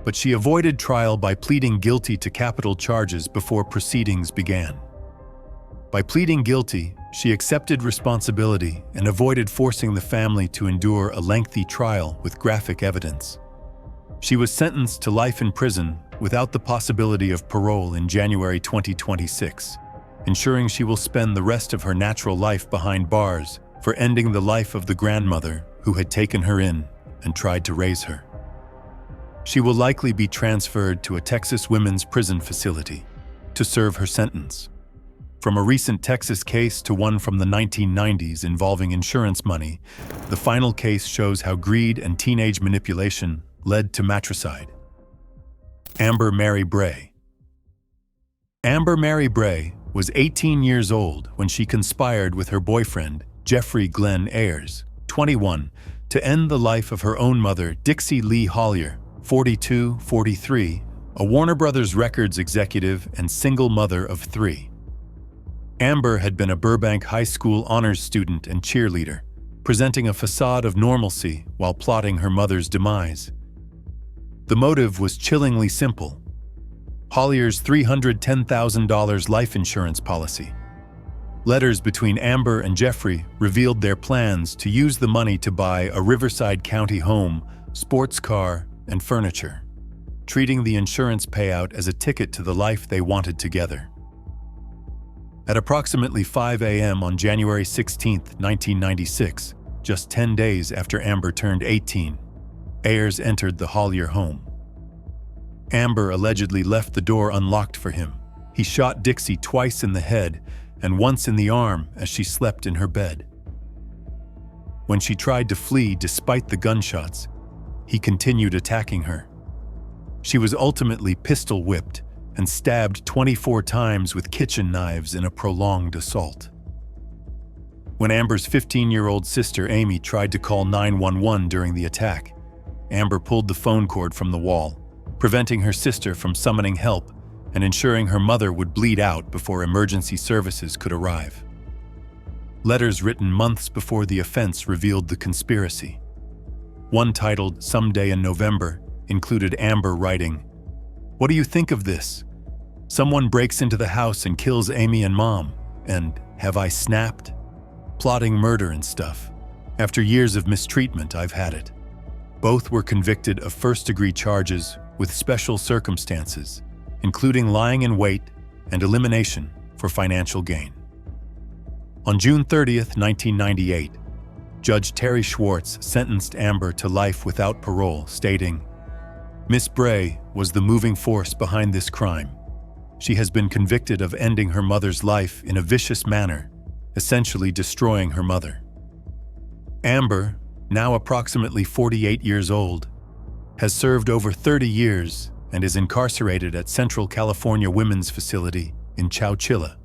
but she avoided trial by pleading guilty to capital charges before proceedings began. By pleading guilty, she accepted responsibility and avoided forcing the family to endure a lengthy trial with graphic evidence. She was sentenced to life in prison without the possibility of parole in January 2026, ensuring she will spend the rest of her natural life behind bars for ending the life of the grandmother who had taken her in and tried to raise her. She will likely be transferred to a Texas women's prison facility to serve her sentence. From a recent Texas case to one from the 1990s involving insurance money, the final case shows how greed and teenage manipulation led to matricide. Amber Mary Bray. Amber Mary Bray was 18 years old when she conspired with her boyfriend, Jeffrey Glenn Ayers, 21, to end the life of her own mother, Dixie Lee Hollier, 43, a Warner Brothers Records executive and single mother of 3. Amber had been a Burbank High School honors student and cheerleader, presenting a facade of normalcy while plotting her mother's demise. The motive was chillingly simple: Hollier's $310,000 life insurance policy. Letters between Amber and Jeffrey revealed their plans to use the money to buy a Riverside County home, sports car, and furniture, treating the insurance payout as a ticket to the life they wanted together. At approximately 5 a.m. on January 16, 1996, just 10 days after Amber turned 18, Ayers entered the Hollier home. Amber allegedly left the door unlocked for him. He shot Dixie twice in the head and once in the arm as she slept in her bed. When she tried to flee despite the gunshots, he continued attacking her. She was ultimately pistol-whipped and stabbed 24 times with kitchen knives in a prolonged assault. When Amber's 15-year-old sister Amy tried to call 911 during the attack, Amber pulled the phone cord from the wall, preventing her sister from summoning help and ensuring her mother would bleed out before emergency services could arrive. Letters written months before the offense revealed the conspiracy. One titled "Someday in November" included Amber writing, "What do you think of this? Someone breaks into the house and kills Amy and Mom, and have I snapped? Plotting murder and stuff. After years of mistreatment, I've had it." Both were convicted of first-degree charges with special circumstances, including lying in wait and elimination for financial gain. On June 30th, 1998, Judge Terry Schwartz sentenced Amber to life without parole, stating, "Miss Bray was the moving force behind this crime. She has been convicted of ending her mother's life in a vicious manner, essentially destroying her mother." Amber, now approximately 48 years old, has served over 30 years and is incarcerated at Central California Women's Facility in Chowchilla.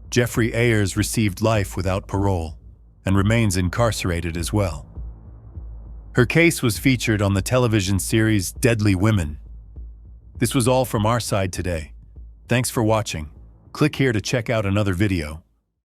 Jeffrey Ayers received life without parole and remains incarcerated as well. Her case was featured on the television series Deadly Women. This was all from our side today. Thanks for watching. Click here to check out another video.